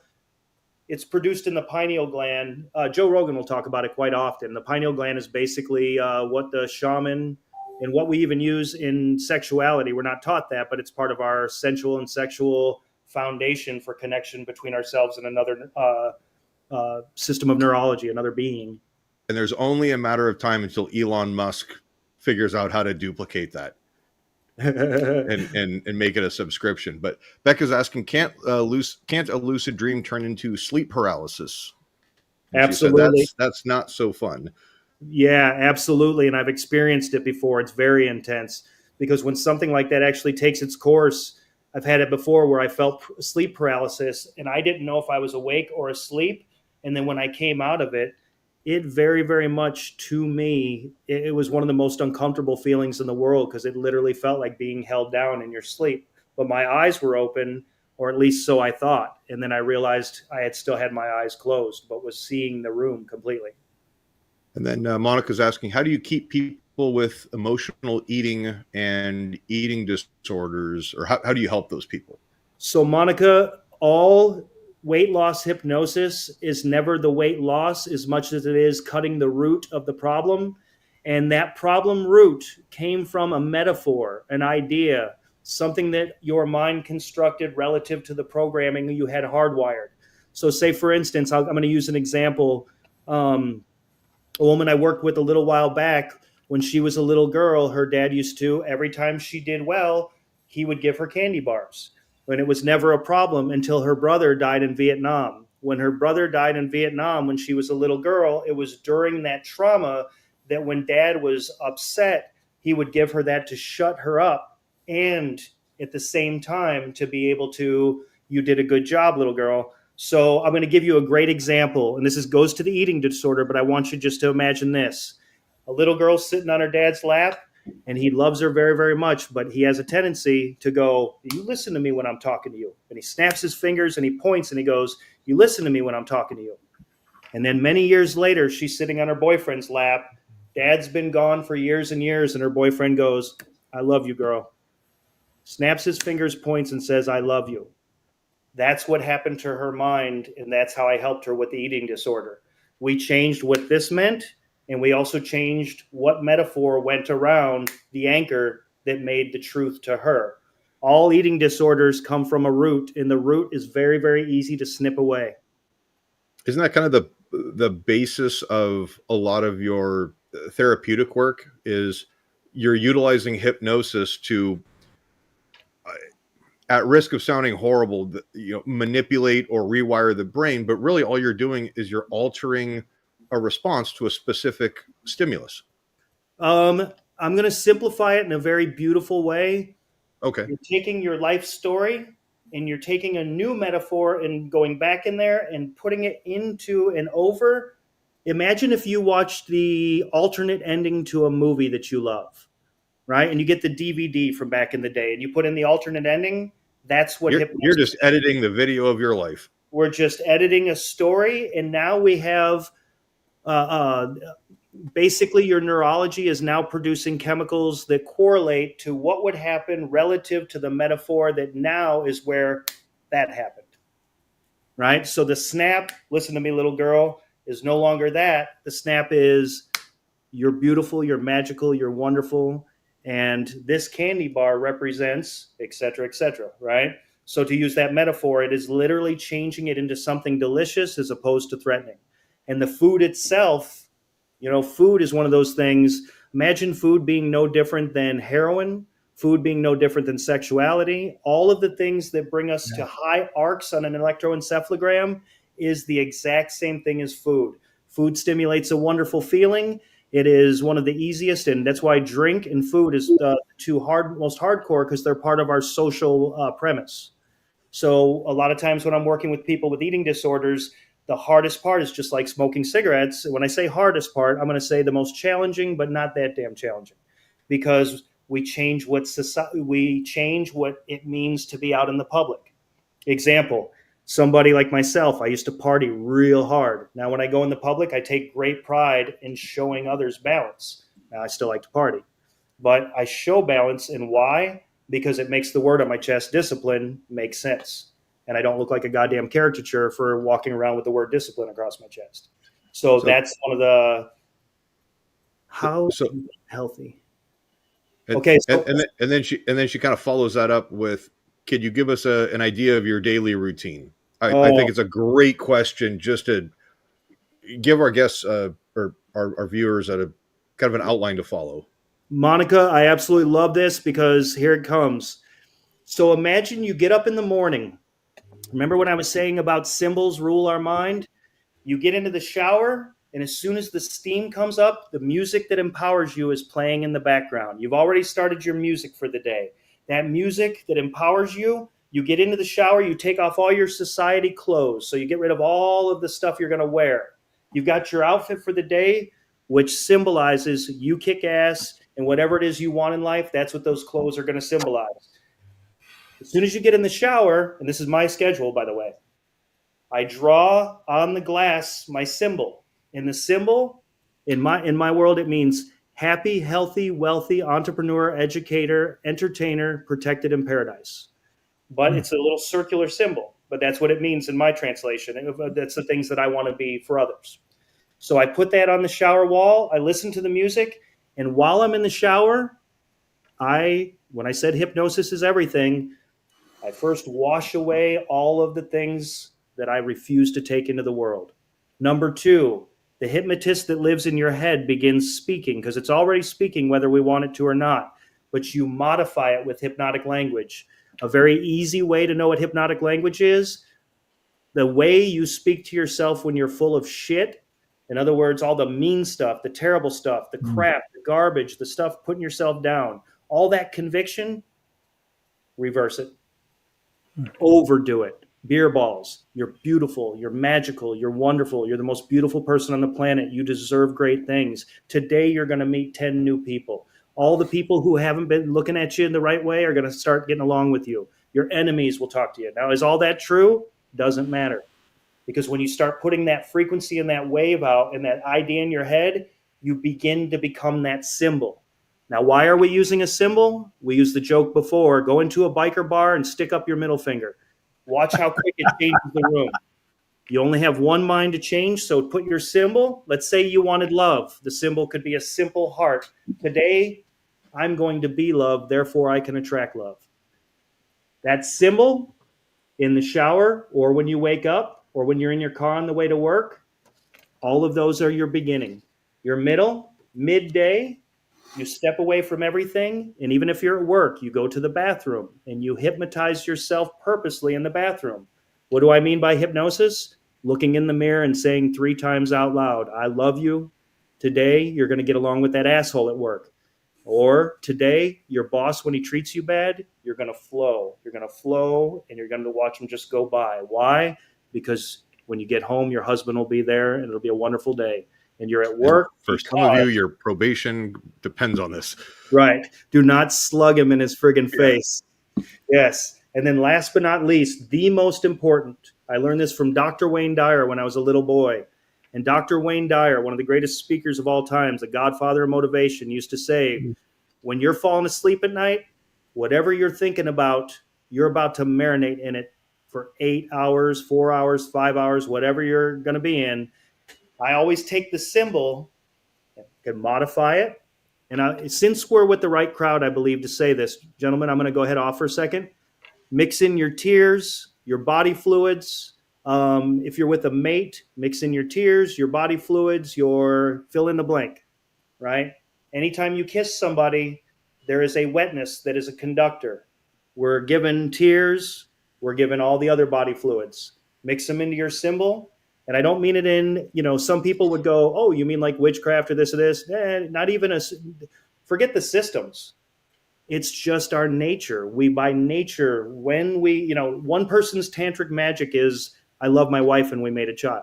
It's produced in the pineal gland. Joe Rogan will talk about it quite often. The pineal gland is basically what the shaman and what we even use in sexuality. We're not taught that, but it's part of our sensual and sexual foundation for connection between ourselves and another system of neurology, another being. And there's only a matter of time until Elon Musk figures out how to duplicate that. and make it a subscription. But Becca's asking, can't a lucid dream turn into sleep paralysis? And Absolutely. she said that's not so fun. Yeah, absolutely. And I've experienced it before. It's very intense because when something like that actually takes its course, I've had it before where I felt sleep paralysis and I didn't know if I was awake or asleep. And then when I came out of it, it very, very much to me, it was one of the most uncomfortable feelings in the world because it literally felt like being held down in your sleep. But my eyes were open, or at least so I thought. And then I realized I had still had my eyes closed, but was seeing the room completely. And then Monica's asking, how do you keep people with emotional eating and eating disorders, or how do you help those people? So, Monica, all weight loss hypnosis is never the weight loss as much as it is cutting the root of the problem. And that problem root came from a metaphor, an idea, something that your mind constructed relative to the programming you had hardwired. So, say, for instance, I'm going to use an example. A woman I worked with a little while back, when she was a little girl, her dad used to, every time she did well, he would give her candy bars. And it was never a problem until her brother died in Vietnam. When her brother died in Vietnam when she was a little girl, it was during that trauma that when dad was upset, he would give her that to shut her up and at the same time to be able to, you did a good job, little girl. So I'm going to give you a great example, and goes to the eating disorder, but I want you just to imagine this. A little girl sitting on her dad's lap, and he loves her very, very much, but he has a tendency to go, you listen to me when I'm talking to you. And he snaps his fingers and he points and he goes, you listen to me when I'm talking to you. And then many years later, she's sitting on her boyfriend's lap. Dad's been gone for years and years, and her boyfriend goes, I love you, girl. Snaps his fingers, points, and says, I love you. That's what happened to her mind, and that's how I helped her with the eating disorder. We changed what this meant, and we also changed what metaphor went around the anchor that made the truth to her. All eating disorders come from a root, and the root is very, very easy to snip away. Isn't that kind of the basis of a lot of your therapeutic work? Is you're utilizing hypnosis to, at risk of sounding horrible, manipulate or rewire the brain, but really all you're doing is you're altering a response to a specific stimulus. I'm going to simplify it in a very beautiful way. Okay. You're taking your life story and you're taking a new metaphor and going back in there and putting it into and over. Imagine if you watched the alternate ending to a movie that you love, right? And you get the DVD from back in the day and you put in the alternate ending. That's what you're just editing the video of your life. We're just editing a story. And now we have basically your neurology is now producing chemicals that correlate to what would happen relative to the metaphor that now is where that happened, right? So the snap, listen to me, little girl, is no longer that. The snap is you're beautiful, you're magical, you're wonderful, and this candy bar represents, et cetera, right? So to use that metaphor, it is literally changing it into something delicious as opposed to threatening. And the food itself, food is one of those things. Imagine food being no different than heroin, food being no different than sexuality. All of the things that bring us to high arcs on an electroencephalogram is the exact same thing as food. Food stimulates a wonderful feeling. It is one of the easiest, and that's why drink and food is most hardcore, because they're part of our social premise. So a lot of times when I'm working with people with eating disorders, the hardest part is just like smoking cigarettes. When I say hardest part, I'm going to say the most challenging, but not that damn challenging, because we change what it means to be out in the public. Example, somebody like myself, I used to party real hard. Now, when I go in the public, I take great pride in showing others balance. Now, I still like to party, but I show balance. And why? Because it makes the word on my chest, discipline, make sense. And I don't look like a goddamn caricature for walking around with the word discipline across my chest. So that's one of the healthy. Okay. And then she kind of follows that up with, could you give us an idea of your daily routine? I think it's a great question just to give our guests or our viewers a kind of an outline to follow. Monica, I absolutely love this because here it comes. So imagine you get up in the morning. Remember when I was saying about symbols rule our mind? You get into the shower, and as soon as the steam comes up, the music that empowers you is playing in the background. You've already started your music for the day. That music that empowers you, you get into the shower, you take off all your society clothes. So you get rid of all of the stuff you're going to wear. You've got your outfit for the day, which symbolizes you kick ass, and whatever it is you want in life, that's what those clothes are going to symbolize. As soon as you get in the shower, and this is my schedule, by the way, I draw on the glass my symbol. And the symbol, in my world, it means happy, healthy, wealthy, entrepreneur, educator, entertainer, protected in paradise. But it's a little circular symbol. But that's what it means in my translation. That's the things that I want to be for others. So I put that on the shower wall. I listen to the music. And while I'm in the shower, when I said hypnosis is everything, I first wash away all of the things that I refuse to take into the world. Number 2, the hypnotist that lives in your head begins speaking, because it's already speaking whether we want it to or not, but you modify it with hypnotic language. A very easy way to know what hypnotic language is, the way you speak to yourself when you're full of shit. In other words, all the mean stuff, the terrible stuff, the crap, the garbage, the stuff putting yourself down, all that conviction, reverse it. Overdo it. Beer balls. You're beautiful. You're magical. You're wonderful. You're the most beautiful person on the planet. You deserve great things. Today, you're going to meet 10 new people. All the people who haven't been looking at you in the right way are going to start getting along with you. Your enemies will talk to you. Now, is all that true? Doesn't matter. Because when you start putting that frequency and that wave out and that idea in your head, you begin to become that symbol. Now, why are we using a symbol? We used the joke before. Go into a biker bar and stick up your middle finger. Watch how quick it changes the room. You only have one mind to change, so put your symbol. Let's say you wanted love. The symbol could be a simple heart. Today, I'm going to be love, therefore I can attract love. That symbol in the shower or when you wake up or when you're in your car on the way to work, all of those are your beginning. Your middle, midday, you step away from everything, and even if you're at work, you go to the bathroom and you hypnotize yourself purposely in the bathroom. What do I mean by hypnosis? Looking in the mirror and saying 3 times out loud, I love you. Today, you're going to get along with that asshole at work. Or today, your boss, when he treats you bad, you're going to flow. You're going to flow, and you're going to watch him just go by. Why? Because when you get home, your husband will be there, and it'll be a wonderful day. And you're at work. For some of you, your probation depends on this. Right. Do not slug him in his friggin' face. Yes. And then last but not least, the most important, I learned this from Dr. Wayne Dyer when I was a little boy. And Dr. Wayne Dyer, one of the greatest speakers of all times, the godfather of motivation, used to say, when you're falling asleep at night, whatever you're thinking about, you're about to marinate in it for 8 hours, 4 hours, 5 hours, whatever you're going to be in. I always take the symbol and can modify it. And since we're with the right crowd, I believe, to say this, gentlemen, I'm going to go ahead off for a second. Mix in your tears, your body fluids. If you're with a mate, mix in your tears, your body fluids, your fill in the blank, right? Anytime you kiss somebody, there is a wetness that is a conductor. We're given tears. We're given all the other body fluids. Mix them into your symbol. And I don't mean it in, some people would go, oh, you mean like witchcraft or this or this? Not even forget the systems. It's just our nature. We, by nature, when we, one person's tantric magic is, I love my wife and we made a child,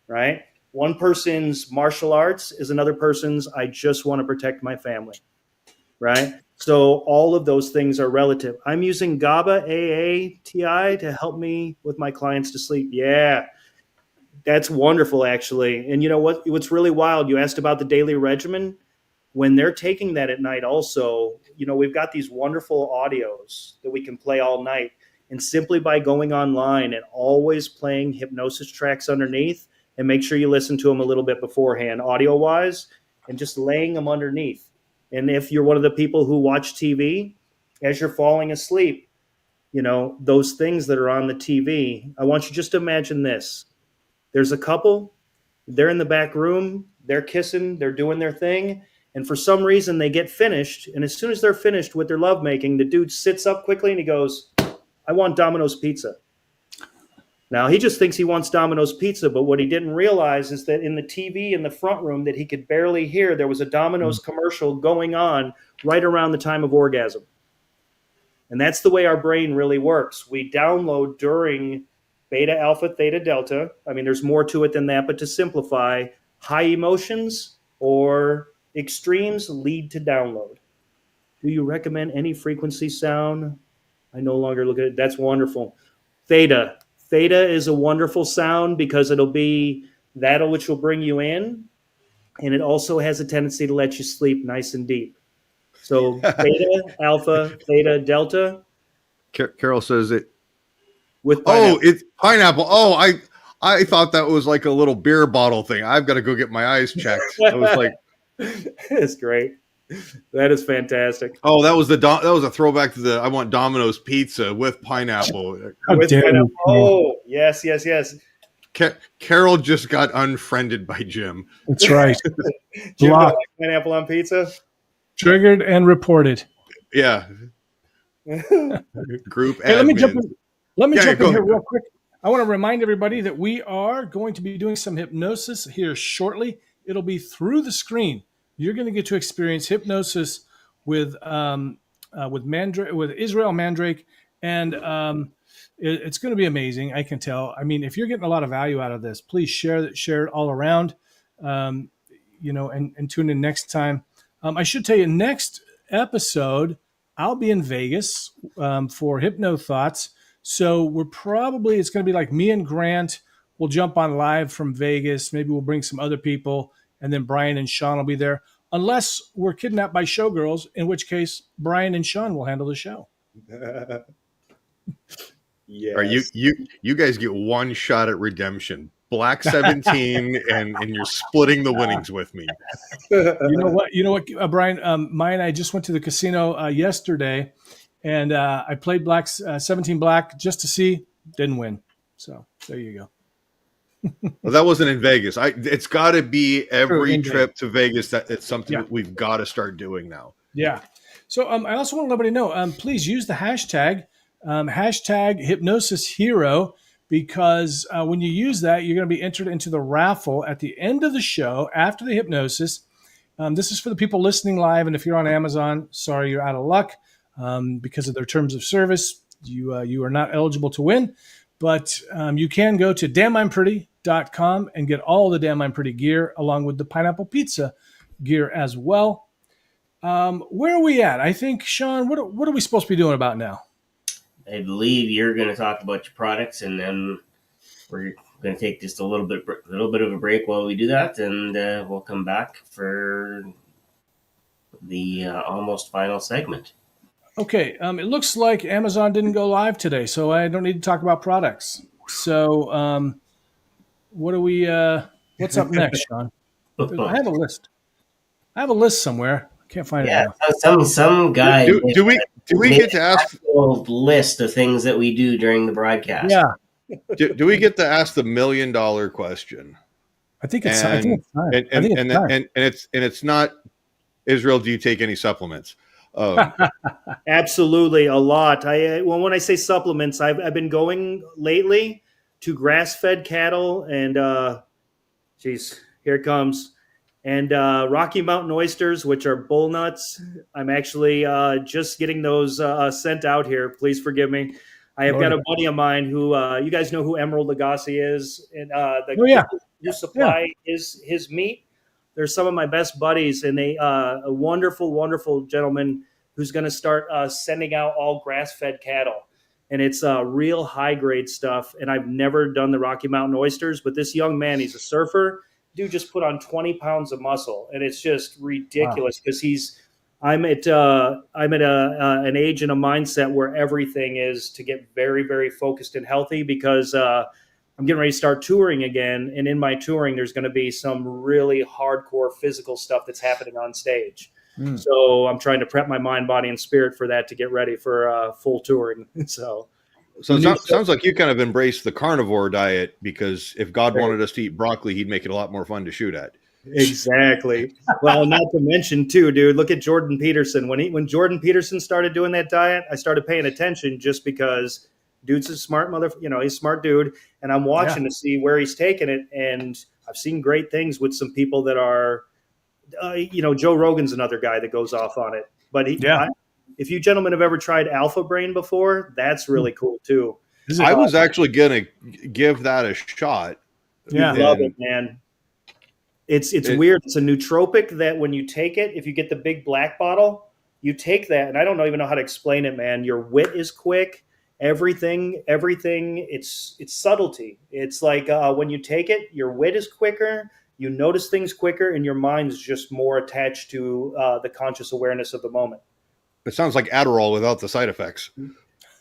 right? One person's martial arts is another person's, I just want to protect my family, right? So all of those things are relative. I'm using GABA, AATI to help me with my clients to sleep. Yeah. That's wonderful, actually. And you know what's really wild? You asked about the daily regimen. When they're taking that at night also, we've got these wonderful audios that we can play all night. And simply by going online and always playing hypnosis tracks underneath, and make sure you listen to them a little bit beforehand, audio-wise, and just laying them underneath. And if you're one of the people who watch TV, as you're falling asleep, those things that are on the TV, I want you just to imagine this. There's a couple, they're in the back room, they're kissing, they're doing their thing, And for some reason, they get finished. And as soon as they're finished with their lovemaking, the dude sits up quickly and he goes, I want Domino's pizza. Now, he just thinks he wants Domino's pizza, but what he didn't realize is that in the TV in the front room that he could barely hear, there was a Domino's commercial going on right around the time of orgasm. And that's the way our brain really works. We download during beta, alpha, theta, delta. I mean, there's more to it than that, but to simplify, high emotions or extremes lead to download. Do you recommend any frequency sound? I no longer look at it. That's wonderful. Theta. Theta is a wonderful sound because it'll be that which will bring you in. And it also has a tendency to let you sleep nice and deep. So beta, alpha, theta, delta. Carol says it. With pineapple. Oh, it's pineapple. Oh, I thought that was like a little beer bottle thing. I've got to go get my eyes checked. I was like, it's great. That is fantastic. oh, that was a throwback to the I want Domino's pizza with pineapple. With pineapple. Oh, yes. Carol just got unfriended by Jim. That's right. Jim, like pineapple on pizza? Triggered and reported. Yeah. Group Hey, let me jump Yeah, in here real quick. I want to remind everybody that we are going to be doing some hypnosis here shortly. It'll be through the screen. You're going to get to experience hypnosis with Israel Mandrake, and it's going to be amazing. I can tell. I mean, if you're getting a lot of value out of this, please share it all around. And tune in next time. I should tell you, next episode I'll be in Vegas for Hypno Thoughts. So it's going to be like me and Grant. We'll jump on live from Vegas. Maybe we'll bring some other people. And then Brian and Shawn will be there. Unless we're kidnapped by showgirls, in which case Brian and Shawn will handle the show. Yes. Are you guys get one shot at redemption. Black 17 and you're splitting the winnings with me. You know what, Brian? I just went to the casino yesterday, and I played 17 black just to see. Didn't win. So there you go. Well, that wasn't in Vegas. It's got to be every trip to Vegas. That it's something that we've got to start doing now. Yeah. So I also want to let everybody know. Please use the hashtag Hypnosis Hero, because when you use that, you're going to be entered into the raffle at the end of the show after the hypnosis. This is for the people listening live, and if you're on Amazon, sorry, you're out of luck because of their terms of service. You are not eligible to win. But you can go to damnimepretty.com and get all the Damn I'm Pretty gear, along with the pineapple pizza gear as well. Where are we at? I think, Shawn, what are we supposed to be doing about now? I believe you're going to talk about your products, and then we're going to take just a little bit of a break while we do that, and we'll come back for the almost final segment. Okay, it looks like Amazon didn't go live today, so I don't need to talk about products. So, what's up next, Shawn? I have a list. somewhere. I can't find it now. Some guy. Do we get to ask a list of things that we do during the broadcast? Yeah. Do we get to ask the $1 million question? I think it's time. And it's not, Israel, do you take any supplements? Absolutely, a lot. When I say supplements, I've been going lately to grass-fed cattle, and here it comes, and Rocky Mountain oysters, which are bull nuts. I'm actually just getting those sent out here. Please forgive me. I have got a buddy of mine who you guys know who Emerald Lagasse is, and who supply his meat. They're some of my best buddies, and a wonderful, wonderful gentleman who's going to start sending out all grass-fed cattle. And it's real high-grade stuff. And I've never done the Rocky Mountain oysters, but this young man, he's a surfer. Dude just put on 20 pounds of muscle, and it's just ridiculous because I'm at an age and a mindset where everything is to get very, very focused and healthy, because I'm getting ready to start touring again. And in my touring, there's going to be some really hardcore physical stuff that's happening on stage. So I'm trying to prep my mind, body, and spirit for that to get ready for full touring. So it sounds like you kind of embrace the carnivore diet, because if God wanted us to eat broccoli, he'd make it a lot more fun to shoot at. Exactly. Well, not to mention too, dude, look at Jordan Peterson. When Jordan Peterson started doing that diet, I started paying attention just because dude's a smart he's a smart dude. And I'm watching to see where he's taking it. And I've seen great things with some people that are, Joe Rogan's another guy that goes off on it. But if you gentlemen have ever tried Alpha Brain before, that's really cool too. I was actually going to give that a shot. Yeah. Love it, man. It's weird. It's a nootropic that when you take it, if you get the big black bottle, you take that, and I don't even know how to explain it, man. Your wit is quick. Everything. It's subtlety. It's like when you take it, your wit is quicker. You notice things quicker, and your mind's just more attached to the conscious awareness of the moment. It sounds like Adderall without the side effects.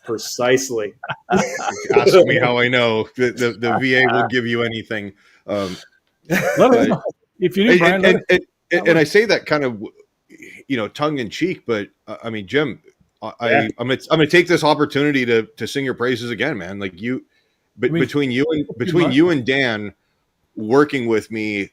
Precisely. Ask me how I know. The VA will give you anything. If you need, Brian, and I say that kind of, tongue in cheek, but I mean, Jim, I'm gonna take this opportunity to sing your praises again, man. Like between you and Dan working with me,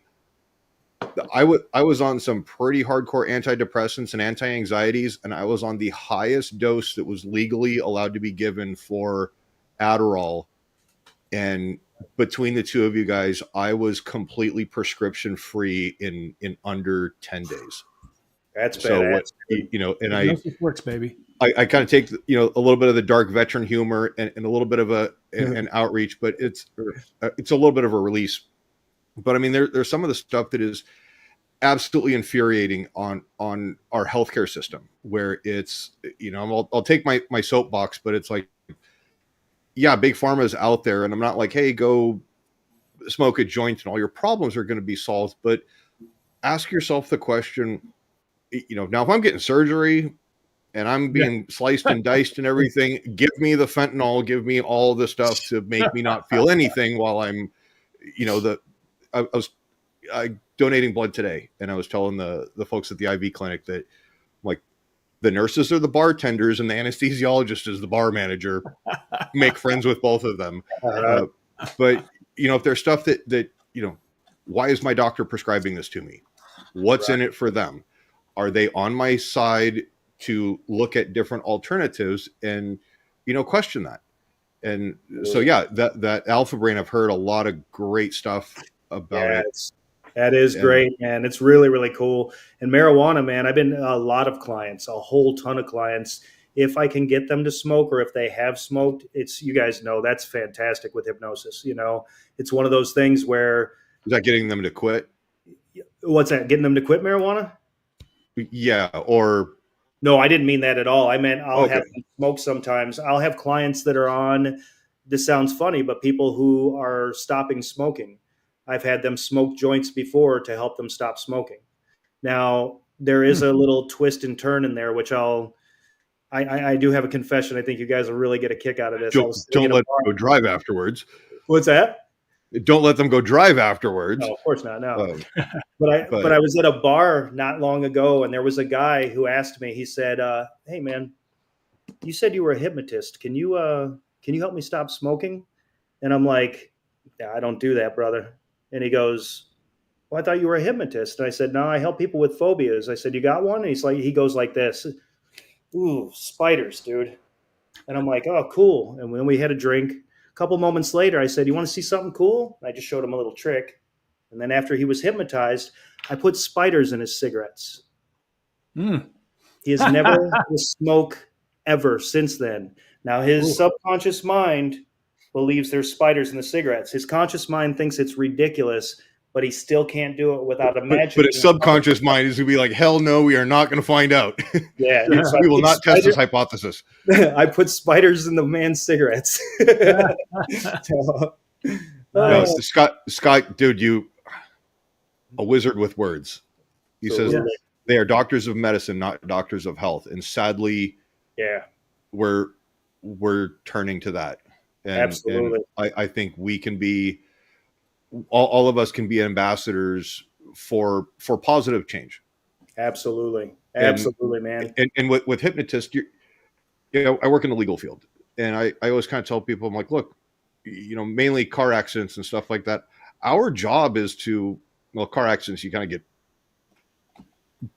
I was on some pretty hardcore antidepressants and anti-anxieties, and I was on the highest dose that was legally allowed to be given for Adderall. And between the two of you guys, I was completely prescription free in under 10 days. That's badass. So it works, baby. I kind of take, a little bit of the dark veteran humor and a little bit of an outreach, but it's a little bit of a release. But I mean, there's some of the stuff that is absolutely infuriating on our healthcare system, where it's, I'll take my soapbox, but it's like, yeah, big pharma is out there, and I'm not like, hey, go smoke a joint and all your problems are going to be solved. But ask yourself the question, now if I'm getting surgery and I'm being sliced and diced and everything, give me the fentanyl, give me all the stuff to make me not feel anything while I'm, I was donating blood today, and I was telling the folks at the IV clinic that, like, the nurses are the bartenders and the anesthesiologist is the bar manager. Make friends with both of them. But, if there's stuff that, why is my doctor prescribing this to me? What's in it for them? Are they on my side to look at different alternatives and, question that? And so, that Alpha Brain, I've heard a lot of great stuff about it. That is great, man. It's really, really cool. And marijuana, man, I've been a lot of clients, a whole ton of clients. If I can get them to smoke, or if they have smoked, you guys know that's fantastic with hypnosis. It's one of those things where. Is that getting them to quit? What's that? Getting them to quit marijuana? Yeah. Or. No, I didn't mean that at all. I meant I'll have them smoke sometimes. I'll have clients that are on, this sounds funny, but people who are stopping smoking. I've had them smoke joints before to help them stop smoking. Now, there is a little twist and turn in there, which I do have a confession. I think you guys will really get a kick out of this. Don't let them go drive afterwards. What's that? Don't let them go drive afterwards. No, of course not. No. But I was at a bar not long ago, and there was a guy who asked me, he said, hey, man, you said you were a hypnotist. Can you help me stop smoking? And I'm like, yeah, I don't do that, brother. And he goes, well, I thought you were a hypnotist. And I said, no, I help people with phobias. I said, you got one? And he goes like this. Ooh, spiders, dude. And I'm like, oh, cool. And when we had a drink, a couple moments later, I said, you want to see something cool? And I just showed him a little trick. And then after he was hypnotized, I put spiders in his cigarettes. He has never smoked ever since then. Now, his subconscious mind believes there's spiders in the cigarettes. His conscious mind thinks it's ridiculous, but he still can't do it without imagining. But his subconscious mind is going to be like, hell no, we are not going to find out. Yeah. We will not test this hypothesis. I put spiders in the man's cigarettes. Scott, dude, you a wizard with words. He says they are doctors of medicine, not doctors of health. And sadly, we're turning to that. And, absolutely. And I think we can be, all of us can be ambassadors for positive change. Absolutely. Absolutely, man. And with hypnotists, I work in the legal field, and I always kind of tell people, I'm like, look, mainly car accidents and stuff like that. Our job is to well, car accidents, you kind of get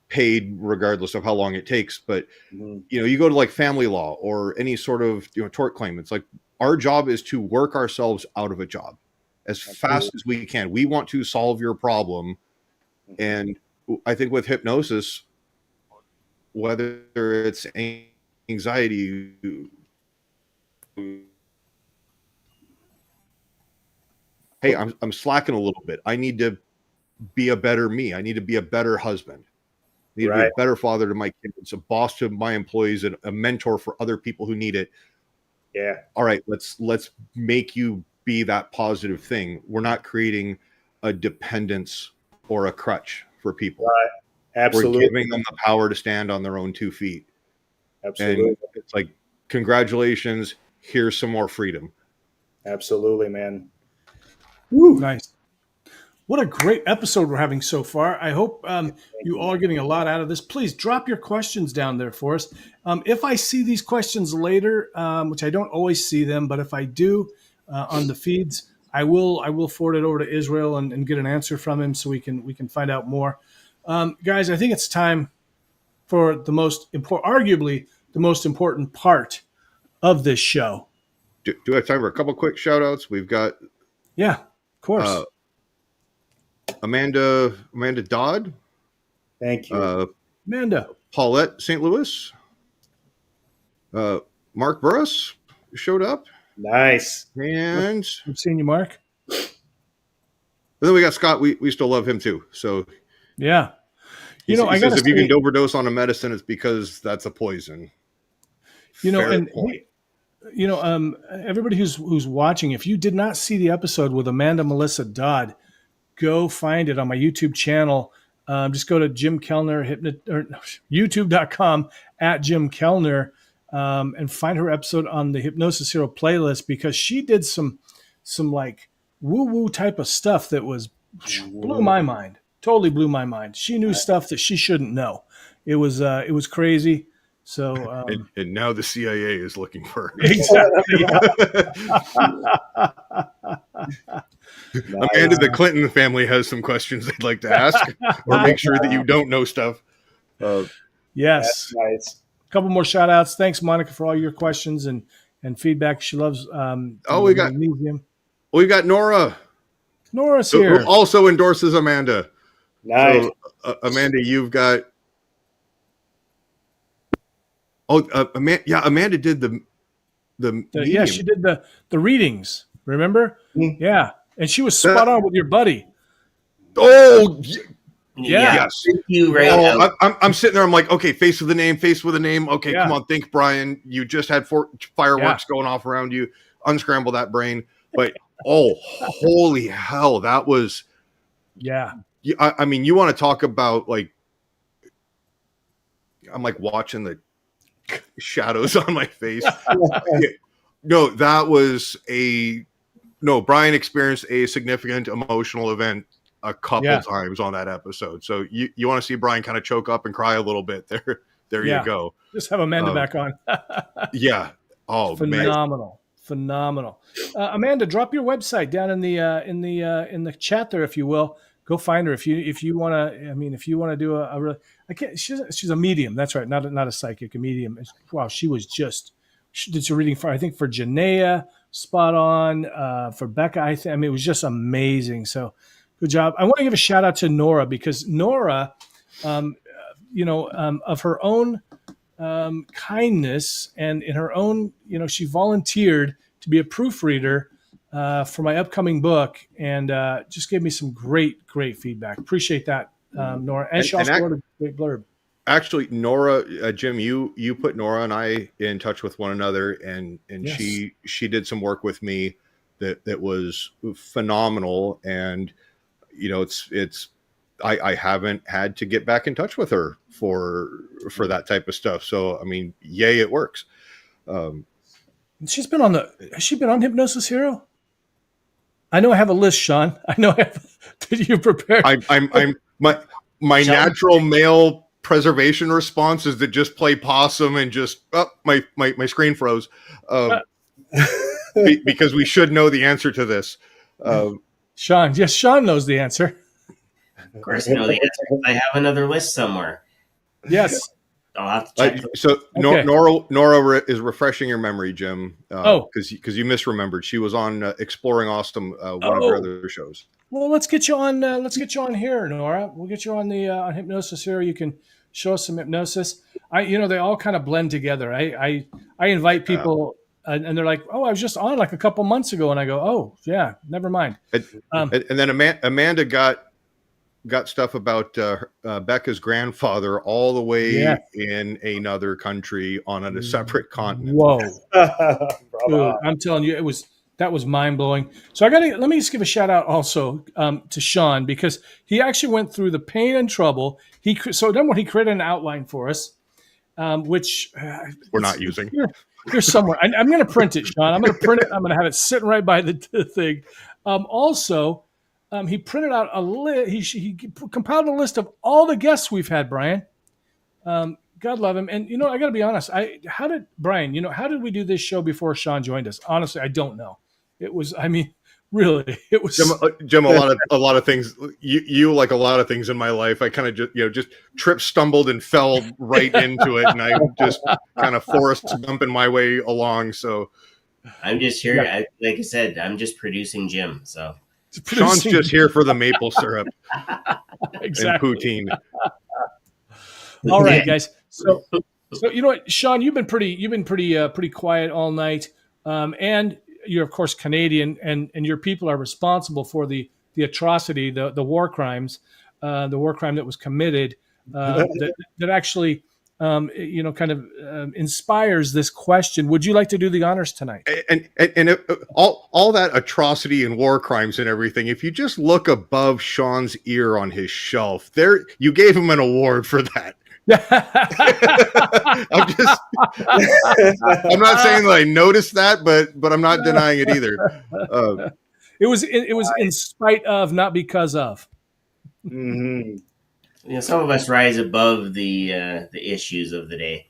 paid regardless of how long it takes. But, you go to like family law or any sort of, tort claim. It's like our job is to work ourselves out of a job as fast as we can. We want to solve your problem. And I think with hypnosis, whether it's anxiety, hey, I'm slacking a little bit. I need to be a better me. I need to be a better husband. I need to be a better father to my kids, a boss to my employees, and a mentor for other people who need it. Yeah. All right, let's make you be that positive thing. We're not creating a dependence or a crutch for people. Right. Absolutely. We're giving them the power to stand on their own 2 feet. Absolutely. And it's like, congratulations, here's some more freedom. Absolutely, man. Woo. Nice. What a great episode we're having so far. I hope you all are getting a lot out of this. Please drop your questions down there for us. If I see these questions later, which I don't always see them, but if I do on the feeds, I will forward it over to Israel and get an answer from him so we can find out more. Guys, I think it's time for the most important, arguably the most important part of this show. Do I have time for a couple quick shout outs? We've got, yeah, of course. Amanda Dodd. Thank you. Amanda. Paulette St. Louis. Mark Burris showed up. Nice. And I've seen you, Mark. And then we got Scott. We still love him too. So yeah. He says if you can overdose on a medicine, it's because that's a poison. Everybody who's watching, if you did not see the episode with Amanda Melissa Dodd, go find it on my YouTube channel. Just go to Jim Kellner, youtube.com @Jim Kellner, and find her episode on the Hypnosis Hero playlist, because she did some like woo-woo type of stuff that blew my mind. Totally blew my mind. She knew stuff that she shouldn't know. It was crazy. So and now the CIA is looking for her. Exactly. Amanda, the Clinton family has some questions they'd like to ask, or make sure that you don't know stuff. Yes. Nice. A couple more shout outs. Thanks, Monica, for all your questions and feedback. She loves we've got Nora. Nora's here. Who also endorses Amanda. Nice. So, Amanda, you've got Amanda did the yeah, she did the readings. Remember? Mm-hmm. Yeah, and she was spot on with your buddy. Oh, yeah. Yes. You right. I'm sitting there. I'm like, okay, face with a name. Okay, come on, think, Brian. You just had fireworks going off around you. Unscramble that brain. But holy hell, that was. Yeah. I mean, you want to talk about like. I'm like watching the shadows on my face. No, that was Brian experienced a significant emotional event a couple times on that episode. So you want to see Brian kind of choke up and cry a little bit there. There you go. Just have Amanda back on. Yeah. Oh, phenomenal. Phenomenal. Amanda, drop your website down in the chat there, if you will. Go find her if you want to. I mean, if you want to do a really, I can't. She's a medium. That's right, not a psychic, a medium. Wow, she did some reading for Janaea, spot on. For Becca, I mean, it was just amazing. So, good job. I want to give a shout out to Nora, because Nora, of her own kindness and in her own, she volunteered to be a proofreader for my upcoming book, and just gave me some great feedback. Appreciate that, Nora. And she also wrote a great blurb. Actually, Nora, Jim, you put Nora and I in touch with one another, and yes. she did some work with me that was phenomenal. And it's I haven't had to get back in touch with her for that type of stuff. So I mean, yay, it works. Has she been on Hypnosis Hero? I know I have a list, Shawn. I know I have. Did you prepare? I'm my natural male preservation response is to just play possum and just my screen froze because we should know the answer to this. Shawn, yes, Shawn knows the answer. Of course, I know the answer. I have another list somewhere. Yes. I'll have to check. So Okay. Nora is refreshing your memory, Jim. Oh. Because you misremembered. She was on Exploring Awesome, one of our other shows. Well, let's get you on. Let's get you on here, Nora. We'll get you on the on Hypnosis Hero. You can show us some hypnosis. They all kind of blend together. I invite people, and they're like, "Oh, I was just on like a couple months ago," and I go, "Oh, yeah, never mind." And then Amanda got stuff about Becca's grandfather all the way in another country on a separate continent. Whoa, dude, I'm telling you, that was mind blowing. So let me just give a shout out also to Shawn, because he actually went through the pain and trouble. He created an outline for us, which we're not using. Here's somewhere. I'm going to print it, Shawn. I'm going to print it. I'm going to have it sitting right by the thing. Also, he printed out a list. He compiled a list of all the guests we've had, Brian. God love him. And, I got to be honest. How did we do this show before Shawn joined us? Honestly, I don't know. It was, really, it was. Jim, a lot of things, you like a lot of things in my life, I kind of just tripped, stumbled, and fell right into it. And I just kind of forced bumping my way along. So I'm just here. Yeah. Like I said, I'm just producing Jim. So Shawn's just here for the maple syrup exactly. And poutine. All right, guys. So you know what, Shawn, you've been pretty quiet all night. And you're of course Canadian, and your people are responsible for the atrocity, the war crimes, the war crime that was committed, that actually inspires this question. Would you like to do the honors tonight? And all that atrocity and war crimes and everything, if you just look above Shawn's ear on his shelf, there you gave him an award for that. I'm not saying that I noticed that, but I'm not denying it either. It was in spite of, not because of. Mm-hmm. Some of us rise above the issues of the day.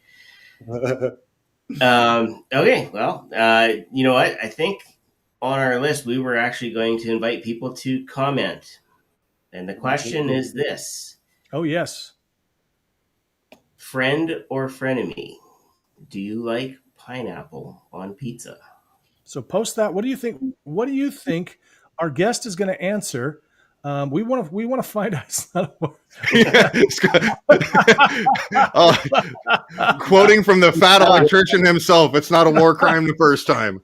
Okay, well, you know what? I think on our list we were actually going to invite people to comment, and the question is this: Oh yes. Friend or frenemy? Do you like pineapple on pizza? So post that. What do you think? What do you think our guest is going to answer? We want to find out. It's not quoting from the fat electrician himself, it's not a war crime the first time.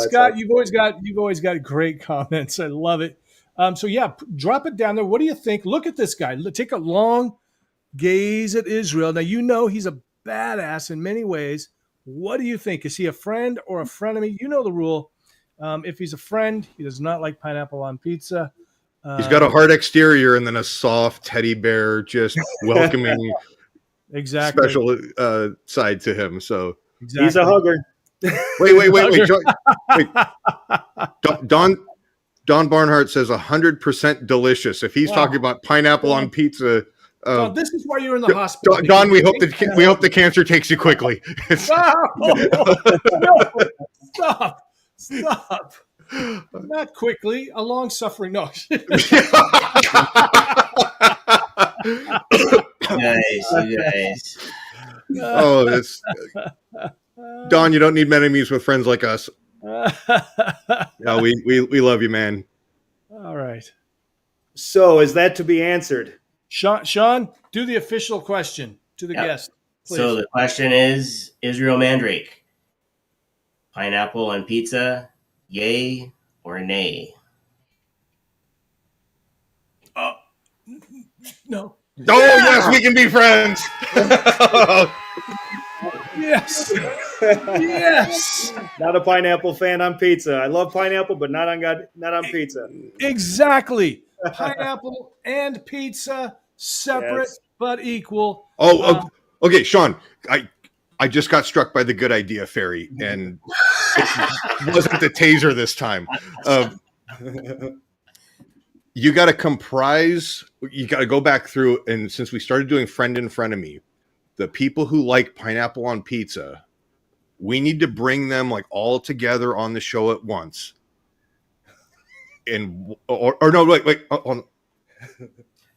Scott, you've always got great comments. I love it. So yeah, drop it down there. What do you think? Look at this guy. Take a long gaze at Israel. Now, he's a badass in many ways. What do you think? Is he a friend or a frenemy? You know the rule. If he's a friend, he does not like pineapple on pizza. He's got a hard exterior and then a soft teddy bear, just welcoming exactly special side to him. So exactly. He's a hugger. Wait. Don Barnhart says 100% delicious. If he's talking about pineapple on pizza, this is why you're in the hospital. Don, we hope the cancer takes you quickly. No, stop. Not quickly. A long suffering. No. Nice, you guys. Oh, that's Don. You don't need enemies with friends like us. No, we love you, man. All right. So is that to be answered? Shawn, do the official question to the guest, please. So the question is, Israel Mandrake, pineapple on pizza, yay or nay? No. Oh, yes, we can be friends. Yes. Yes. Not a pineapple fan on pizza. I love pineapple, but not on pizza. Exactly. Pineapple and pizza, separate but equal. Okay, Shawn. I just got struck by the good idea fairy, and it wasn't the taser this time. You got to comprise. You got to go back through, and since we started doing friend and frenemy, the people who like pineapple on pizza, we need to bring them like all together on the show at once. or no, wait,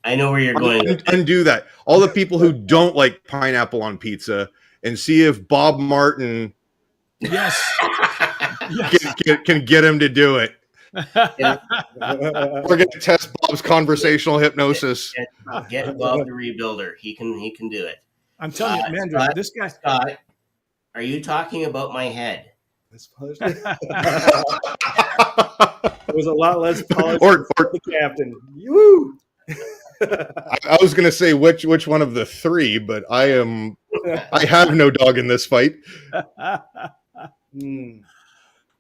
I know where you're going. undo that. All the people who don't like pineapple on pizza, and see if Bob Martin Yes. can get him to do it. Yeah. We're going to test Bob's conversational hypnosis. Get Bob the Rebuilder. He can do it. I'm telling you, Mandrake, this guy. Scott, are you talking about my head? It was a lot less polished Or than the captain. Woo! I was going to say which one of the three, but I have no dog in this fight.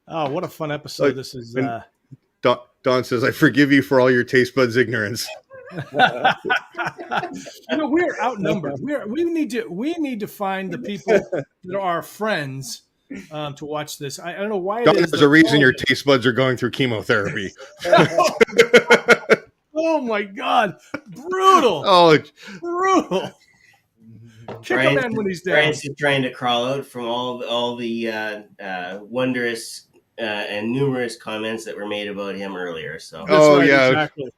Oh, what a fun episode this is. Don says, I forgive you for all your taste buds ignorance. We're outnumbered. We need to find the people that are our friends to watch this. I don't know why. Don, there's a reason your taste buds are going through chemotherapy. Oh my God. Brutal. Oh, brutal. Kick a man when he's down. Brian's just trying to crawl out from all the wondrous and numerous comments that were made about him earlier. So. Yeah. Exactly.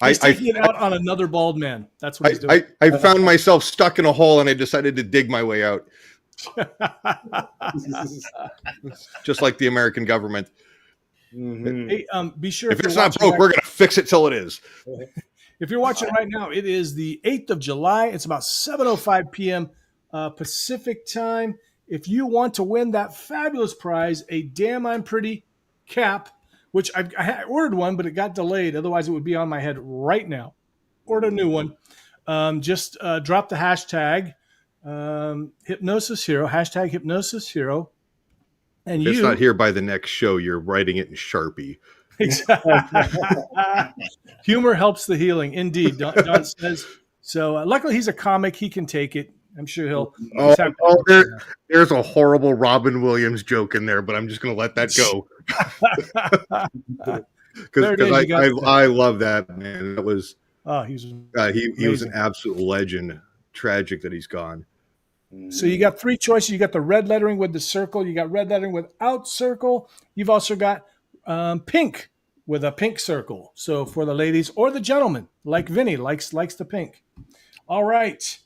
He's taking it out on another bald man. That's what he's doing. I found myself stuck in a hole and I decided to dig my way out. Just like the American government. Mm-hmm. Hey, be sure if it's not broke, we're going to fix it till it is. If you're watching right now, it is the 8th of July. It's about 7:05 p.m. Pacific time. If you want to win that fabulous prize, a Damn I'm Pretty cap, which I ordered one, but it got delayed. Otherwise, it would be on my head right now. Order a new one. Just drop the hashtag Hypnosis Hero, hashtag Hypnosis Hero. And if it's not here by the next show, you're writing it in Sharpie. Exactly. Humor helps the healing. Indeed, Don says. So luckily he's a comic. He can take it. I'm sure he'll. There's a horrible Robin Williams joke in there, but I'm just going to let that go. Because I love that, man. That was he was an absolute legend. Tragic that he's gone. So you got three choices. You got the red lettering with the circle. You got red lettering without circle. You've also got pink with a pink circle. So for the ladies or the gentlemen, like Vinny likes the pink. All right.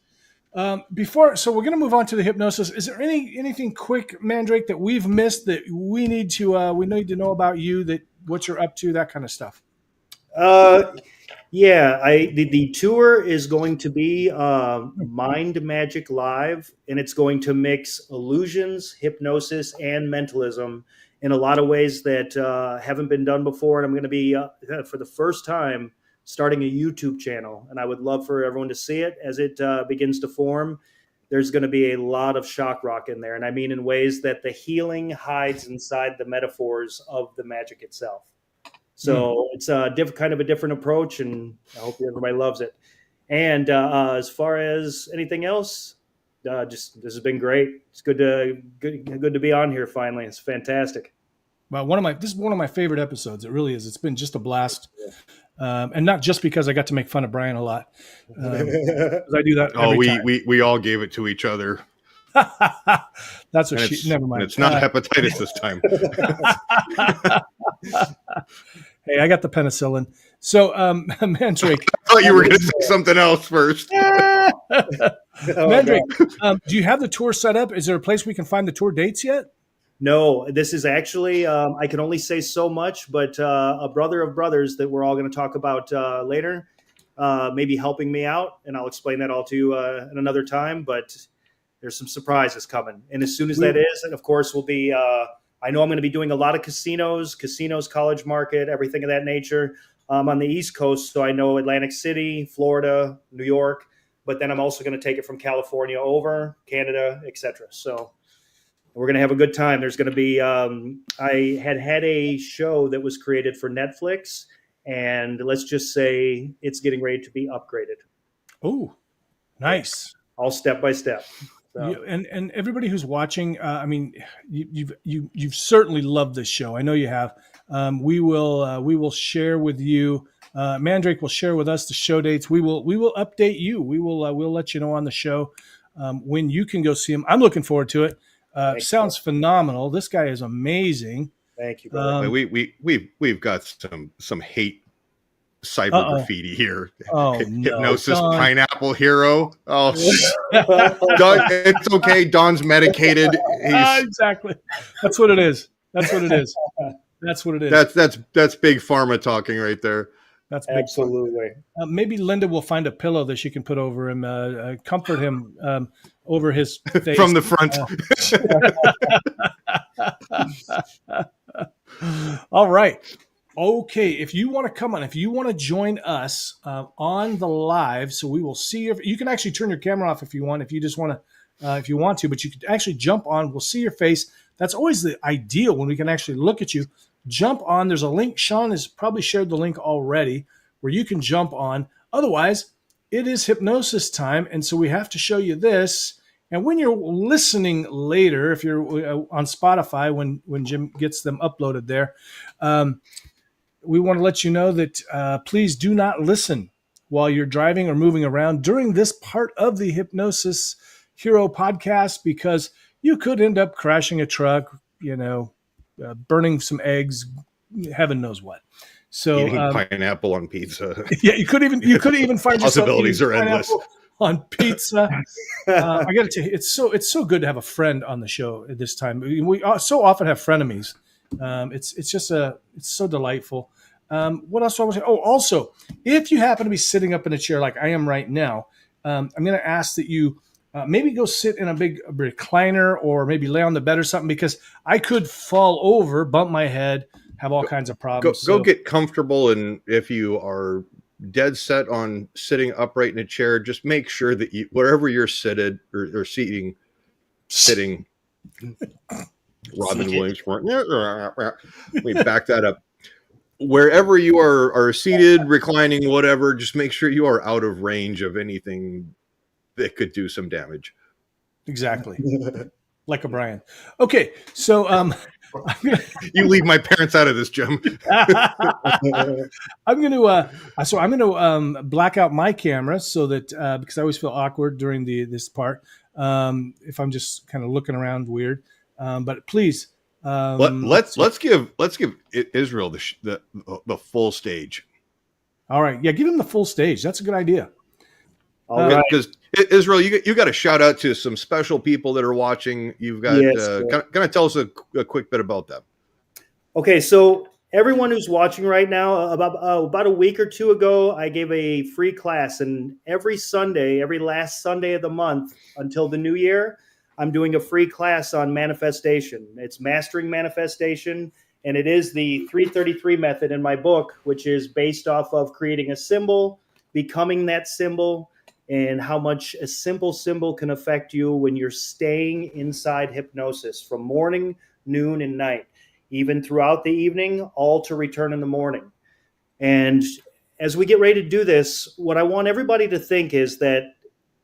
So we're going to move on to the hypnosis. Is there anything quick, Mandrake, that we've missed that we need to know about you, that what you're up to, that kind of stuff? Yeah, the tour is going to be Mind Magic Live, and it's going to mix illusions, hypnosis, and mentalism in a lot of ways that haven't been done before. And I'm going to be, for the first time, starting a YouTube channel, and I would love for everyone to see it as it begins to form. There's going to be a lot of shock rock in there, and I mean in ways that the healing hides inside the metaphors of the magic itself. So it's a kind of a different approach, and I hope everybody loves it. And as far as anything else, this has been great. It's good to be on here finally. It's fantastic. Well, this is one of my favorite episodes. It really is. It's been just a blast. And not just because I got to make fun of Brian a lot. I do that. We all gave it to each other. That's what never mind. It's not hepatitis this time. Hey, I got the penicillin. So, Mandrake. I thought you were going to say something else first. Mandrake, do you have the tour set up? Is there a place we can find the tour dates yet? No, this is actually, I can only say so much, but a brother of brothers that we're all going to talk about later, maybe helping me out, and I'll explain that all to you in another time, but there's some surprises coming. And as soon as that is, and of course, we'll be, I know I'm going to be doing a lot of casinos, College Market, everything of that nature. On the East Coast, so I know Atlantic City, Florida, New York, but then I'm also going to take it from California over, Canada, etc. So we're going to have a good time. There's going to be, I had a show that was created for Netflix, and let's just say it's getting ready to be upgraded. Oh, nice. All step by step. So. And everybody who's watching, I mean, you've certainly loved this show. I know you have. We will share with you. Mandrake will share with us the show dates. We will update you. We'll let you know on the show when you can go see him. I'm looking forward to it. Sounds phenomenal. This guy is amazing. Thank you, brother. We've got some hate cyber graffiti here. Oh no, Hypnosis Don. Pineapple Hero. Oh, Don, it's okay. Don's medicated. Exactly. That's what it is. That's what it is. That's what it is. That's big pharma talking right there. That's big. Absolutely. Maybe Linda will find a pillow that she can put over him, comfort him over his face from the front. All right. Okay. If you want to come on, if you want to join us on the live, so we will see you can actually turn your camera off if you want, if you just want to, if you want to, but you can actually jump on. We'll see your face. That's always the ideal when we can actually look at you. Jump on. There's a link. Shawn has probably shared the link already where you can jump on. Otherwise, it is hypnosis time. And so we have to show you this. And when you're listening later, if you're on Spotify, when Jim gets them uploaded there, we want to let you know that please do not listen while you're driving or moving around during this part of the Hypnosis Hero podcast, because you could end up crashing a truck, burning some eggs, heaven knows what. So eating pineapple on pizza. Yeah, you could even find possibilities are endless on pizza. I got to tell you, it's so good to have a friend on the show at this time. We so often have frenemies. It's so delightful. What else do I want to say? Oh, also, if you happen to be sitting up in a chair like I am right now, I'm going to ask that you maybe go sit in a big recliner or maybe lay on the bed or something, because I could fall over, bump my head, have all kinds of problems. Go get comfortable, and if you are dead set on sitting upright in a chair, just make sure that wherever you're seated or sitting, Robin Williams. Let me back that up. Wherever you are seated, reclining, whatever, just make sure you are out of range of anything that could do some damage. Exactly. Like O'Brien. Okay, so you leave my parents out of this, Jim. I'm going to black out my camera so that because I always feel awkward during this part if I'm just kind of looking around weird. But please, let's give Israel the full stage. All right, yeah, give him the full stage. That's a good idea. All right, because Israel, you got a shout out to some special people that are watching. You've got kind of tell us a quick bit about them. Okay, so everyone who's watching right now, about a week or two ago, I gave a free class, and every last Sunday of the month until the new year, I'm doing a free class on manifestation. It's mastering manifestation, and it is the 333 method in my book, which is based off of creating a symbol, becoming that symbol, and how much a simple symbol can affect you when you're staying inside hypnosis from morning, noon, and night, even throughout the evening, all to return in the morning. And as we get ready to do this, what I want everybody to think is that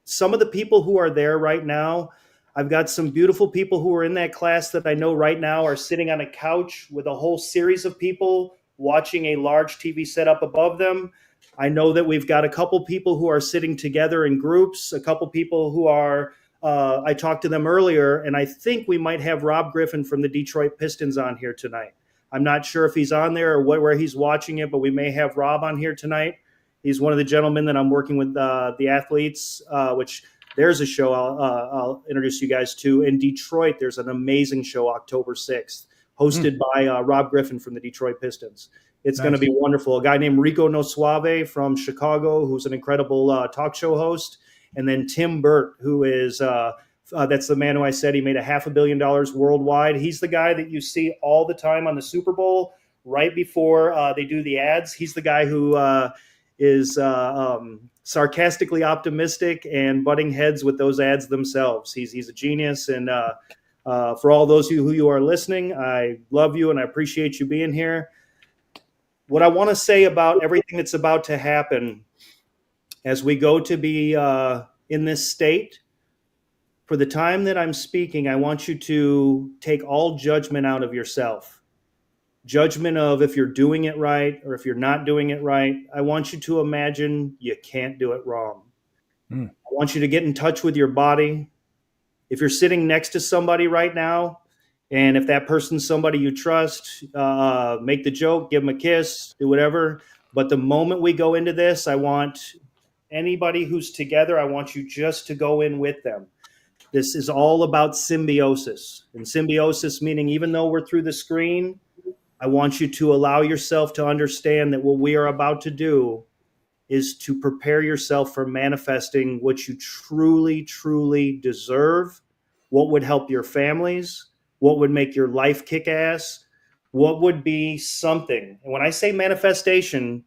some of the people who are there right now, I've got some beautiful people who are in that class that I know right now are sitting on a couch with a whole series of people watching a large TV set up above them. I know that we've got a couple people who are sitting together in groups, a couple people who are, I talked to them earlier, and I think we might have Rob Griffin from the Detroit Pistons on here tonight. I'm not sure if he's on there or where he's watching it, but we may have Rob on here tonight. He's one of the gentlemen that I'm working with, the athletes, which there's a show I'll introduce you guys to. In Detroit, there's an amazing show October 6th, hosted by Rob Griffin from the Detroit Pistons. It's going to be wonderful. A guy named Rico No Suave from Chicago, who's an incredible talk show host. And then Tim Burt, who is, that's the man who I said he made $500 million worldwide. He's the guy that you see all the time on the Super Bowl right before they do the ads. He's the guy who is sarcastically optimistic and butting heads with those ads themselves. He's a genius. And for all those of you who are listening, I love you and I appreciate you being here. What I want to say about everything that's about to happen as we go to be in this state, for the time that I'm speaking, I want you to take all judgment out of yourself. Judgment of if you're doing it right or if you're not doing it right. I want you to imagine you can't do it wrong. I want you to get in touch with your body. If you're sitting next to somebody right now And if that person's somebody you trust, make the joke, give them a kiss, do whatever. But the moment we go into this, I want anybody who's together, I want you just to go in with them. This is all about symbiosis. And symbiosis meaning even though we're through the screen, I want you to allow yourself to understand that what we are about to do is to prepare yourself for manifesting what you truly, truly deserve, what would help your families, what would make your life kick ass, what would be something. And when I say manifestation,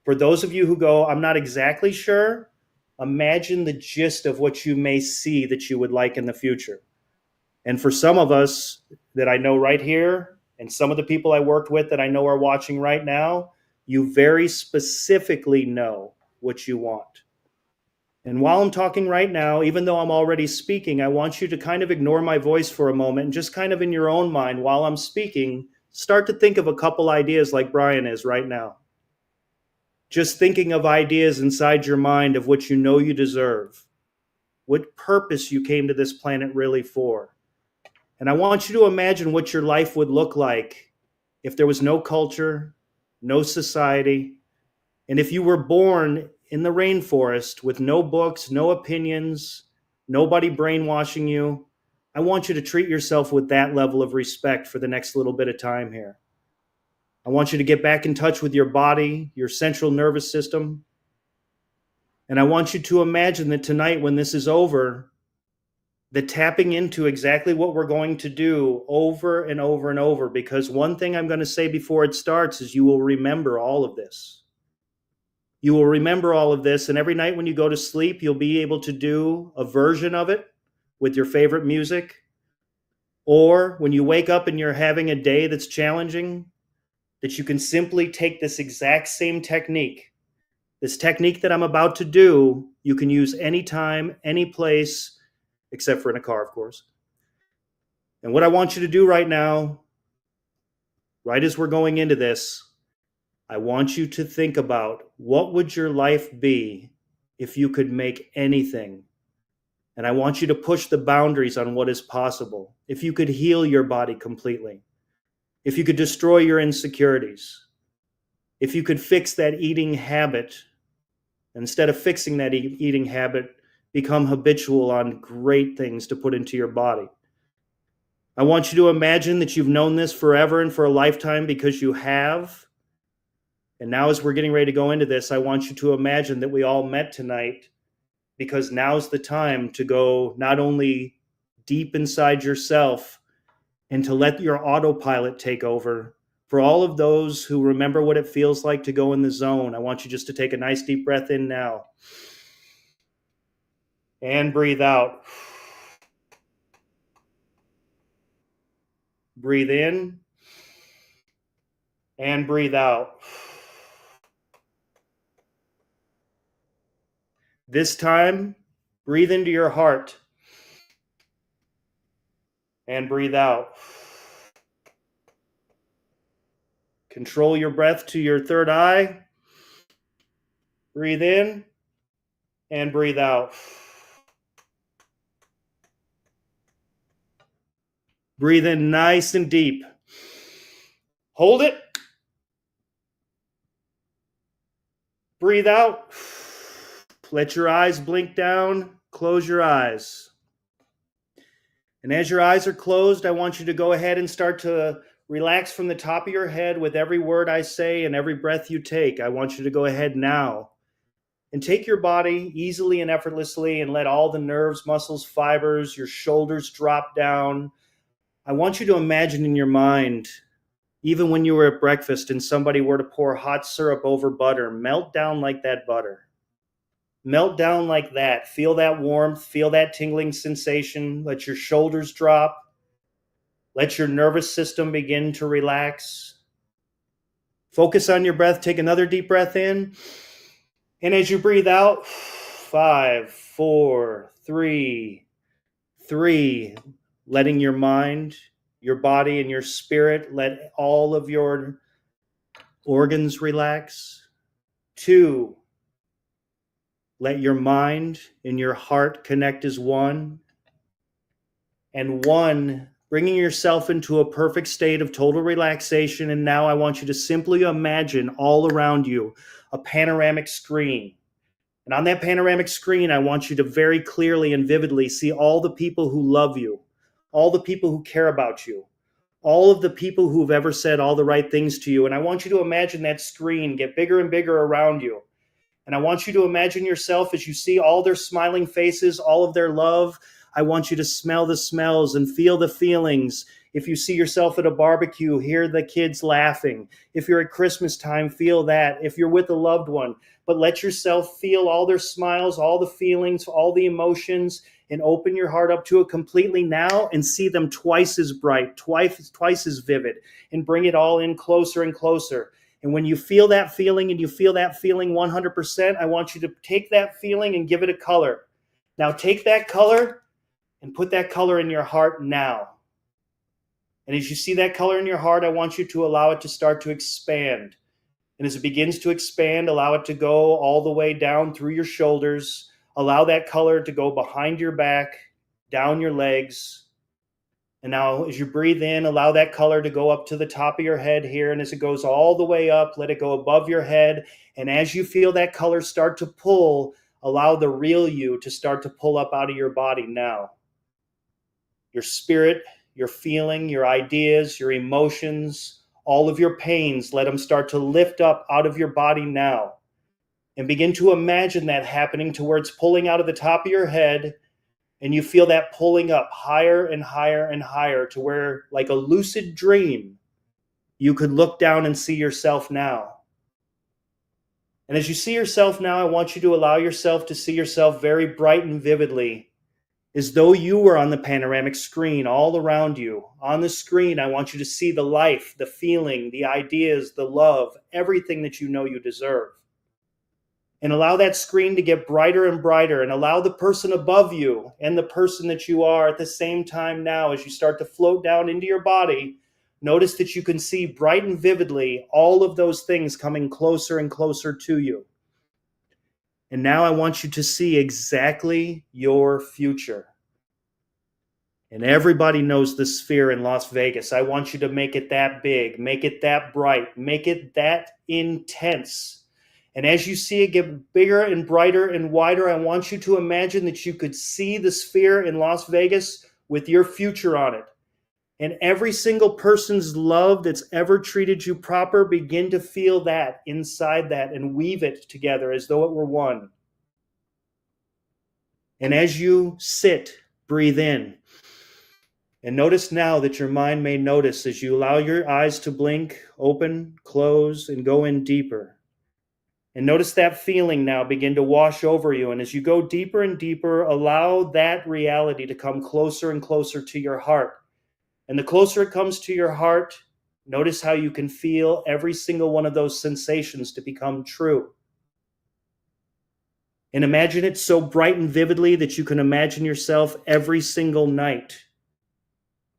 for those of you who go, I'm not exactly sure, imagine the gist of what you may see that you would like in the future. And for some of us that I know right here, and some of the people I worked with that I know are watching right now, you very specifically know what you want. And while I'm talking right now, even though I'm already speaking, I want you to kind of ignore my voice for a moment and just kind of in your own mind while I'm speaking, start to think of a couple ideas like Brian is right now. Just thinking of ideas inside your mind of what you know you deserve, what purpose you came to this planet really for. And I want you to imagine what your life would look like if there was no culture, no society, and if you were born in the rainforest with no books, no opinions, nobody brainwashing you. I want you to treat yourself with that level of respect for the next little bit of time here. I want you to get back in touch with your body, your central nervous system. And I want you to imagine that tonight when this is over, that tapping into exactly what we're going to do over and over and over, because one thing I'm going to say before it starts is you will remember all of this. You will remember all of this, and every night when you go to sleep, you'll be able to do a version of it with your favorite music. Or when you wake up and you're having a day that's challenging, that you can simply take this exact same technique. This technique that I'm about to do, you can use anytime, any place, except for in a car, of course. And what I want you to do right now, right as we're going into this, I want you to think about what would your life be if you could make anything. And I want you to push the boundaries on what is possible. If you could heal your body completely, if you could destroy your insecurities, if you could fix that eating habit, instead of fixing that eating habit, become habitual on great things to put into your body. I want you to imagine that you've known this forever and for a lifetime because you have. And now as we're getting ready to go into this, I want you to imagine that we all met tonight because now's the time to go not only deep inside yourself and to let your autopilot take over. For all of those who remember what it feels like to go in the zone, I want you just to take a nice deep breath in now. And breathe out. Breathe in. And breathe out. This time, breathe into your heart. And breathe out. Control your breath to your third eye. Breathe in. And breathe out. Breathe in nice and deep. Hold it. Breathe out. Let your eyes blink down. Close your eyes. And as your eyes are closed, I want you to go ahead and start to relax from the top of your head with every word I say and every breath you take. I want you to go ahead now and take your body easily and effortlessly and let all the nerves, muscles, fibers, your shoulders drop down. I want you to imagine in your mind, even when you were at breakfast and somebody were to pour hot syrup over butter, melt down like that butter. Melt down like that. Feel that warmth. Feel that tingling sensation. Let your shoulders drop. Let your nervous system begin to relax. Focus on your breath. Take another deep breath in. And as you breathe out, 5, 4, 3, letting your mind, your body, and your spirit, let all of your organs relax. 2, let your mind and your heart connect as one. And 1, bringing yourself into a perfect state of total relaxation. And now I want you to simply imagine all around you a panoramic screen. And on that panoramic screen, I want you to very clearly and vividly see all the people who love you, all the people who care about you, all of the people who've ever said all the right things to you. And I want you to imagine that screen get bigger and bigger around you. And I want you to imagine yourself as you see all their smiling faces, all of their love. I want you to smell the smells and feel the feelings. If you see yourself at a barbecue, hear the kids laughing. If you're at Christmas time, feel that. If you're with a loved one, but let yourself feel all their smiles, all the feelings, all the emotions, and open your heart up to it completely now and see them twice as bright, twice as vivid, and bring it all in closer and closer. And when you feel that feeling and you feel that feeling 100%, I want you to take that feeling and give it a color. Now take that color and put that color in your heart now. And as you see that color in your heart, I want you to allow it to start to expand. And as it begins to expand, allow it to go all the way down through your shoulders. Allow that color to go behind your back, down your legs. And now as you breathe in, allow that color to go up to the top of your head here. And as it goes all the way up, let it go above your head. And as you feel that color start to pull, allow the real you to start to pull up out of your body now. Your spirit, your feeling, your ideas, your emotions, all of your pains, let them start to lift up out of your body now. And begin to imagine that happening to where it's pulling out of the top of your head. And you feel that pulling up higher and higher and higher to where, like a lucid dream, you could look down and see yourself now. And as you see yourself now, I want you to allow yourself to see yourself very bright and vividly, as though you were on the panoramic screen all around you. On the screen, I want you to see the life, the feeling, the ideas, the love, everything that you know you deserve. And allow that screen to get brighter and brighter, and allow the person above you and the person that you are at the same time now, as you start to float down into your body, notice that you can see bright and vividly all of those things coming closer and closer to you. And now I want you to see exactly your future. And everybody knows the sphere in Las Vegas. I want you to make it that big, make it that bright, make it that intense. And as you see it get bigger and brighter and wider, I want you to imagine that you could see the sphere in Las Vegas with your future on it. And every single person's love that's ever treated you proper, begin to feel that inside that and weave it together as though it were one. And as you sit, breathe in. And notice now that your mind may notice as you allow your eyes to blink, open, close, and go in deeper. And notice that feeling now begin to wash over you. And as you go deeper and deeper, allow that reality to come closer and closer to your heart. And the closer it comes to your heart, notice how you can feel every single one of those sensations to become true. And imagine it so bright and vividly that you can imagine yourself every single night.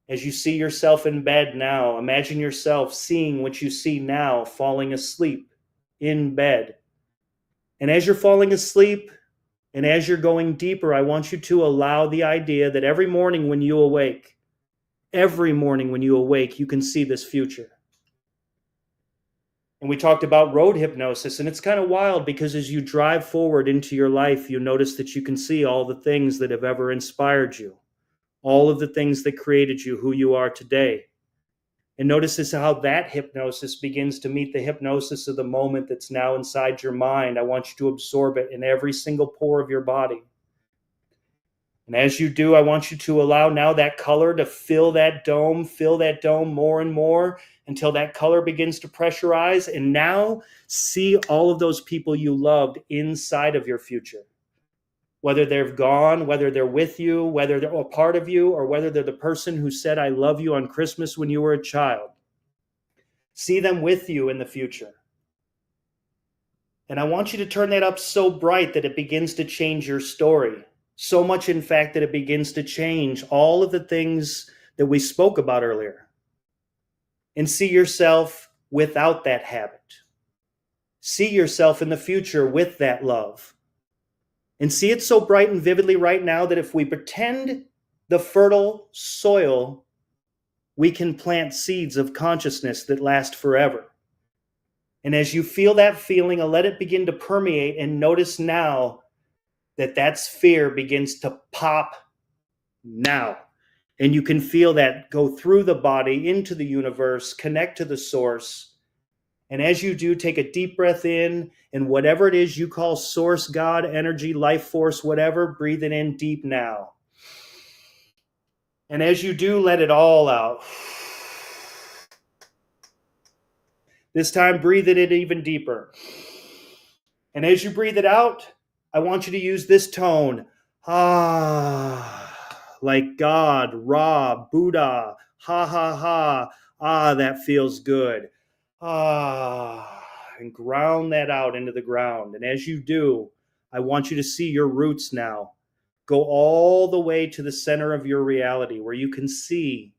As you see yourself in bed now, imagine yourself seeing what you see now, falling asleep in bed. And as you're falling asleep and as you're going deeper, I want you to allow the idea that every morning when you awake, you can see this future. And we talked about road hypnosis, and it's kind of wild because as you drive forward into your life, you notice that you can see all the things that have ever inspired you, all of the things that created you, who you are today. And notice how that hypnosis begins to meet the hypnosis of the moment that's now inside your mind. I want you to absorb it in every single pore of your body. And as you do, I want you to allow now that color to fill that dome more and more until that color begins to pressurize. And now see all of those people you loved inside of your future. Whether they're gone, whether they're with you, whether they're a part of you, or whether they're the person who said, I love you on Christmas when you were a child. See them with you in the future. And I want you to turn that up so bright that it begins to change your story. So much, in fact, that it begins to change all of the things that we spoke about earlier. And see yourself without that habit. See yourself in the future with that love. And see it so bright and vividly right now that if we pretend the fertile soil we can plant seeds of consciousness that last forever. And as you feel that feeling, let it begin to permeate, and notice now that that sphere begins to pop now. And you can feel that go through the body, into the universe, connect to the source. And as you do, take a deep breath in, and whatever it is you call source, God, energy, life force, whatever, breathe it in deep now. And as you do, let it all out. This time, breathe it in even deeper. And as you breathe it out, I want you to use this tone. Like God, Ra, Buddha, ha, ha, ha. That feels good. And ground that out into the ground. And as you do, I want you to see your roots now. Go all the way to the center of your reality, where you can see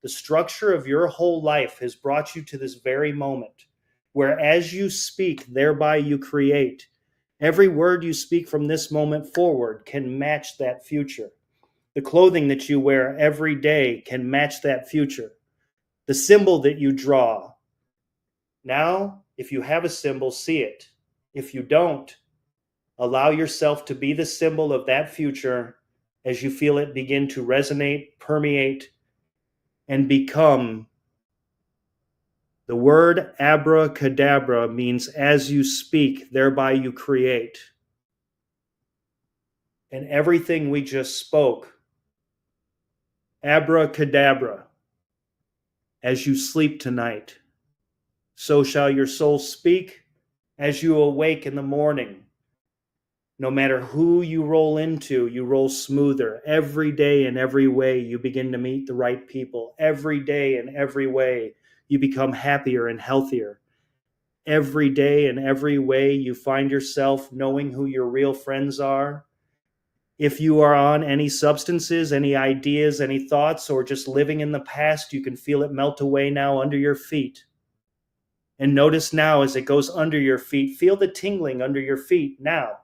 the structure of your whole life has brought you to this very moment, where as you speak, thereby you create. Every word you speak from this moment forward can match that future. The clothing that you wear every day can match that future. The symbol that you draw. Now, if you have a symbol, see it. If you don't, allow yourself to be the symbol of that future as you feel it begin to resonate, permeate, and become. The word abracadabra means as you speak, thereby you create. And everything we just spoke, abracadabra, as you sleep tonight, so shall your soul speak as you awake in the morning. No matter who you roll into, you roll smoother. Every day in every way, you begin to meet the right people. Every day in every way, you become happier and healthier. Every day in every way, you find yourself knowing who your real friends are. If you are on any substances, any ideas, any thoughts, or just living in the past, you can feel it melt away now under your feet. And notice now as it goes under your feet, feel the tingling under your feet now.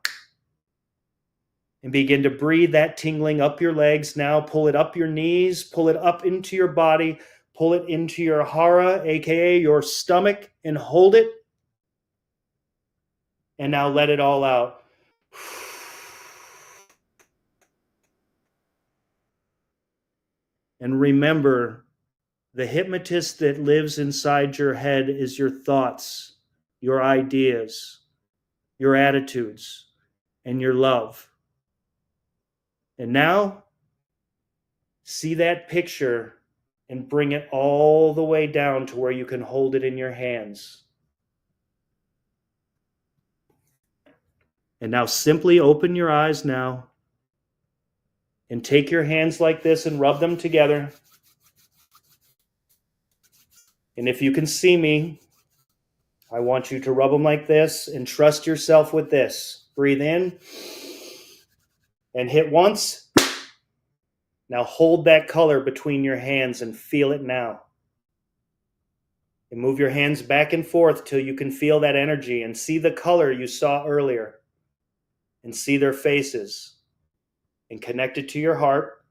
And begin to breathe that tingling up your legs now. Pull it up your knees, pull it up into your body, pull it into your hara, aka your stomach, and hold it. And now let it all out. And remember, the hypnotist that lives inside your head is your thoughts, your ideas, your attitudes, and your love. And now, see that picture and bring it all the way down to where you can hold it in your hands. And now simply open your eyes now and take your hands like this and rub them together. And if you can see me, I want you to rub them like this and trust yourself with this. Breathe in and hit once. Now hold that color between your hands and feel it now. And move your hands back and forth till you can feel that energy and see the color you saw earlier. And see their faces. And connect it to your heart.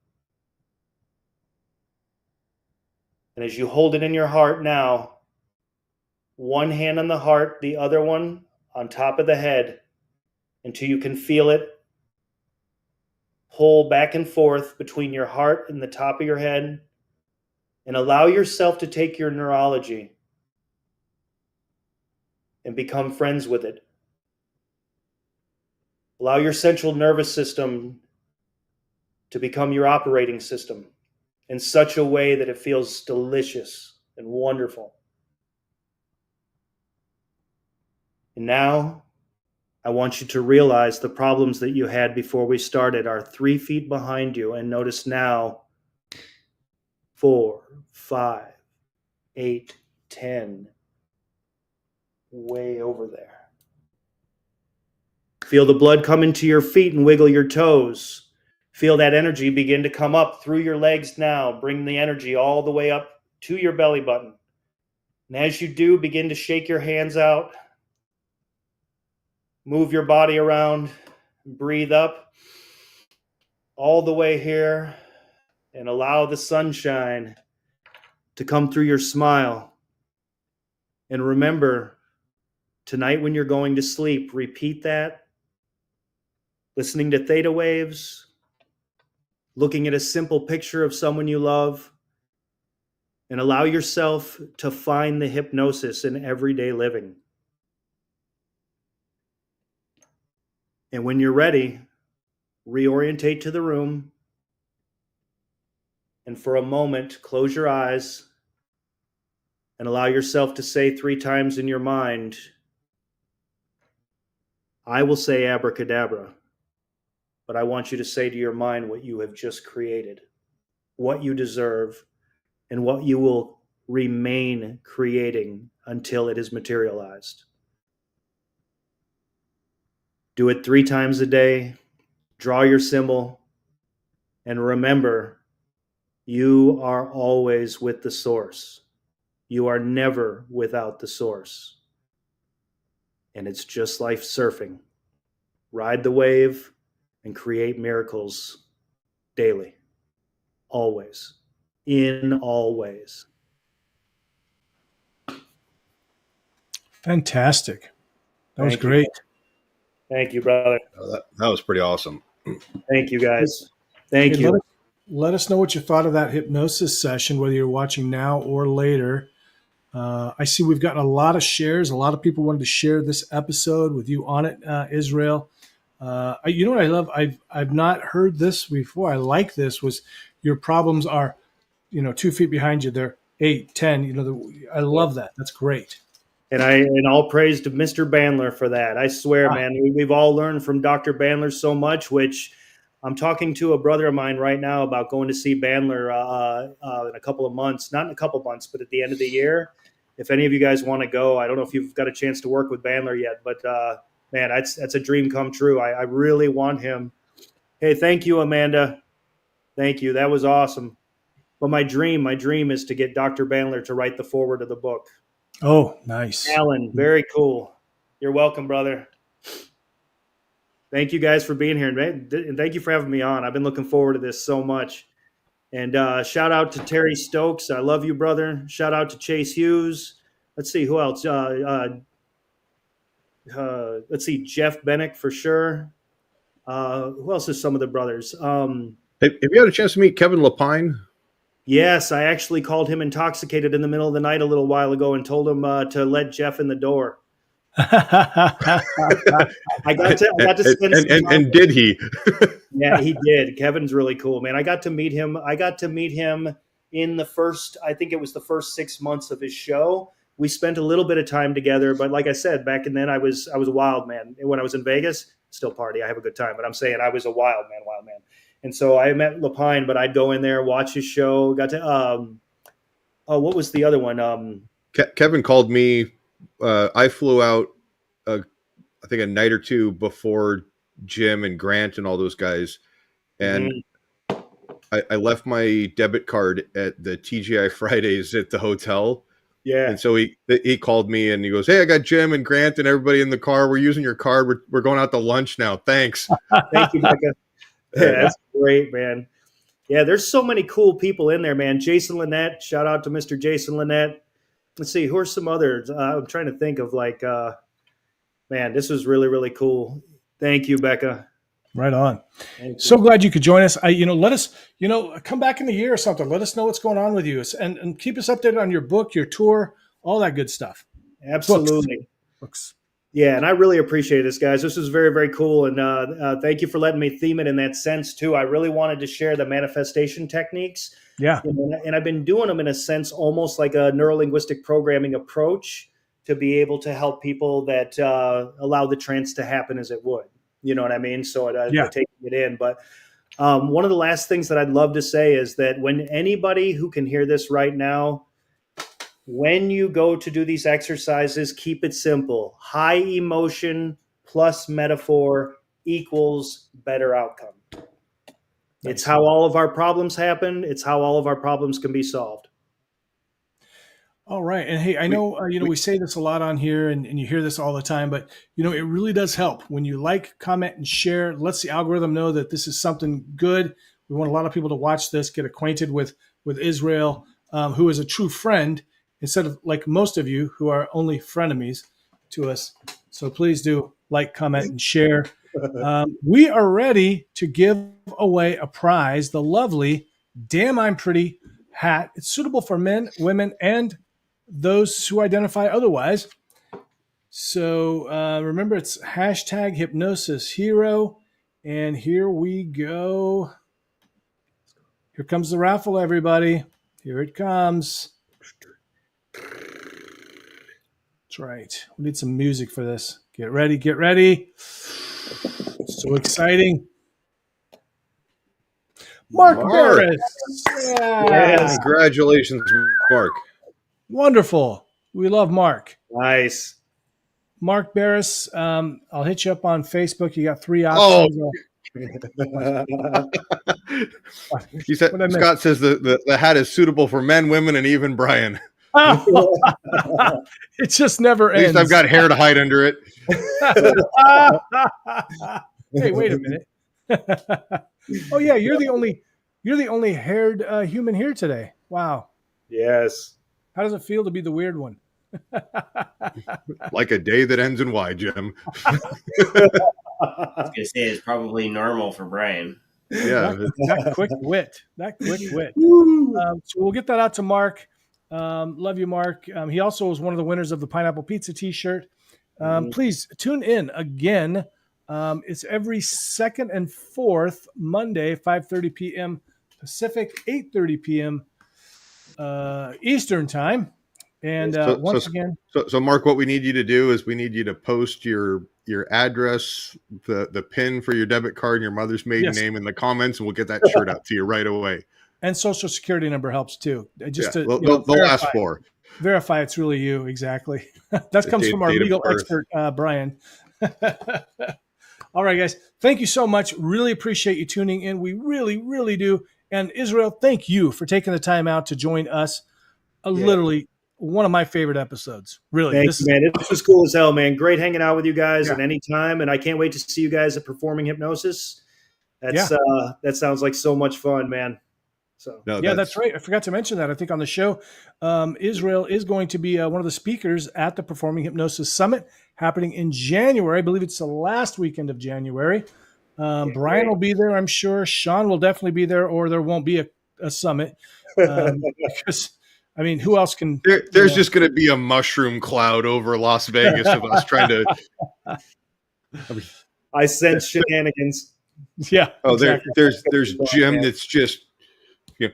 And as you hold it in your heart now, one hand on the heart, the other one on top of the head, until you can feel it pull back and forth between your heart and the top of your head. And allow yourself to take your neurology and become friends with it. Allow your central nervous system to become your operating system in such a way that it feels delicious and wonderful. And now, I want you to realize the problems that you had before we started are 3 feet behind you. And notice now, 4, 5, 8, 10, way over there. Feel the blood come into your feet and wiggle your toes. Feel that energy begin to come up through your legs now. Bring the energy all the way up to your belly button. And as you do, begin to shake your hands out. Move your body around. Breathe up all the way here. And allow the sunshine to come through your smile. And remember, tonight when you're going to sleep, repeat that, listening to theta waves, looking at a simple picture of someone you love, and allow yourself to find the hypnosis in everyday living. And when you're ready, reorientate to the room. And for a moment, close your eyes and allow yourself to say 3 times in your mind, I will say abracadabra, but I want you to say to your mind what you have just created, what you deserve, and what you will remain creating until it is materialized. Do it 3 times a day. Draw your symbol. And remember, you are always with the source. You are never without the source. And it's just like surfing. Ride the wave and create miracles daily. Always. In all ways. Fantastic. That was great. Thank you, brother. Oh, that was pretty awesome. Thank you, guys. Thank you. Let us know what you thought of that hypnosis session, whether you're watching now or later. I see we've gotten a lot of shares. A lot of people wanted to share this episode with you on it, Israel. You know what I love? I've not heard this before. I like this. Was your problems are, 2 feet behind you. They're 8, 10. I love that. That's great. And all praise to Mr. Bandler for that. I swear, man, we've all learned from Dr. Bandler so much, which I'm talking to a brother of mine right now about going to see Bandler in a couple of months, not in a couple of months, but at the end of the year. If any of you guys want to go, I don't know if you've got a chance to work with Bandler yet, but man, that's a dream come true. I really want him. Hey, thank you, Amanda. Thank you. That was awesome. But my dream is to get Dr. Bandler to write the foreword of the book. Oh, nice. Alan, very cool. You're welcome, brother. Thank you guys for being here. And thank you for having me on. I've been looking forward to this so much. And shout out to Terry Stokes. I love you, brother. Shout out to Chase Hughes. Let's see, who else? Let's see, Jeff Bennick for sure. Who else is some of the brothers? Have you had a chance to meet Kevin Lapine? Yes, I actually called him intoxicated in the middle of the night a little while ago and told him to let Jeff in the door. I got to spend and did he? Yeah, he did. Kevin's really cool, man. I got to meet him in the first, I think it was the first 6 months of his show. We spent a little bit of time together, but like I said, back in then I was a wild man. When I was in Vegas, still party, I have a good time, but I'm saying I was a wild man. And so I met Lapine, but I'd go in there, watch his show. Got to what was the other one? Kevin called me. I flew out, I think a night or two before Jim and Grant and all those guys, and I left my debit card at the TGI Fridays at the hotel. Yeah, and so he called me and he goes, "Hey, I got Jim and Grant and everybody in the car. We're using your card. We're going out to lunch now. Thanks." Thank you, Becca. Yeah, that's great, man. Yeah, there's so many cool people in there, man. Jason Lynette, shout out to Mr. Jason Lynette. Let's see, who are some others? I'm trying to think of man, this was really, really cool. Thank you, Becca. Right on. So glad you could join us. Let us, come back in the year or something. Let us know what's going on with you and keep us updated on your book, your tour, all that good stuff. Absolutely. Books. Yeah, and I really appreciate this, guys. This was very, very cool. And thank you for letting me theme it in that sense, too. I really wanted to share the manifestation techniques. Yeah. And I've been doing them in a sense, almost like a neurolinguistic programming approach to be able to help people that allow the trance to happen as it would. You know what I mean? So taking it in. But one of the last things that I'd love to say is that when anybody who can hear this right now, when you go to do these exercises, keep it simple. High emotion plus metaphor equals better outcome. It's how all of our problems happen. It's how all of our problems can be solved. All right. And hey, I know, we say this a lot on here and you hear this all the time, but it really does help when you like, comment, and share. It lets the algorithm know that this is something good. We want a lot of people to watch this, get acquainted with Israel. who is a true friend instead of like most of you who are only frenemies to us. So please do like, comment, and share. We are ready to give away a prize, the lovely Damn I'm Pretty hat. It's suitable for men, women, and those who identify otherwise. So remember, it's hashtag Hypnosis Hero. And here we go. Here comes the raffle, everybody. Here it comes. That's right. We need some music for this. Get ready, get ready. So exciting. Mark Barris. Yeah. Yes. Congratulations, Mark. Wonderful. We love Mark. Nice. Mark Barris. I'll hit you up on Facebook. You got 3 options. He said, Scott says the hat is suitable for men, women, and even Brian. It just never ends. At least I've got hair to hide under it. Hey, wait a minute. Oh yeah, you're the only haired human here today. Wow. Yes. How does it feel to be the weird one? Like a day that ends in Y, Jim. I was going to say it's probably normal for Brian. Yeah. That quick wit. So we'll get that out to Mark. Love you, Mark. He also was one of the winners of the Pineapple Pizza t-shirt. Please tune in again. It's every second and fourth Monday, 5:30 p.m. Pacific, 8:30 p.m. Eastern time. And once again, so Mark, what we need you to do is we need you to post your address, the PIN for your debit card, and your mother's maiden name in the comments, and we'll get that shirt out to you right away. And social security number helps too. Just to they'll ask for. Verify it's really you. Exactly. That comes from our legal expert, Brian. All right, guys. Thank you so much. Really appreciate you tuning in. We really, really do. And Israel, thank you for taking the time out to join us. Literally one of my favorite episodes. Really. Thank you, man. This was cool as hell, man. Great hanging out with you guys at any time. And I can't wait to see you guys at Performing Hypnosis. That sounds like so much fun, man. So that's right. I forgot to mention that. I think on the show, Israel is going to be one of the speakers at the Performing Hypnosis Summit happening in January. I believe it's the last weekend of January. Brian will be there, I'm sure. Shawn will definitely be there, or there won't be a summit. Because, I mean, who else can? There's just going to be a mushroom cloud over Las Vegas of us trying to. I sense shenanigans. Yeah. Oh, exactly. There's Jim that's just. Just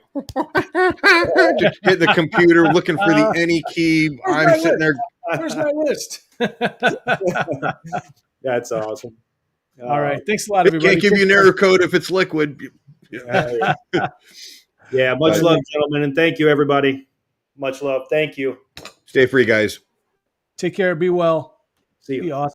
hit the computer looking for the any key. I'm sitting there. Where's my list? That's awesome. All right. Thanks a lot, everybody. Can't give you an error code if it's liquid. Much love, gentlemen. And thank you, everybody. Much love. Thank you. Stay free, guys. Take care. Be well. See you. Be awesome.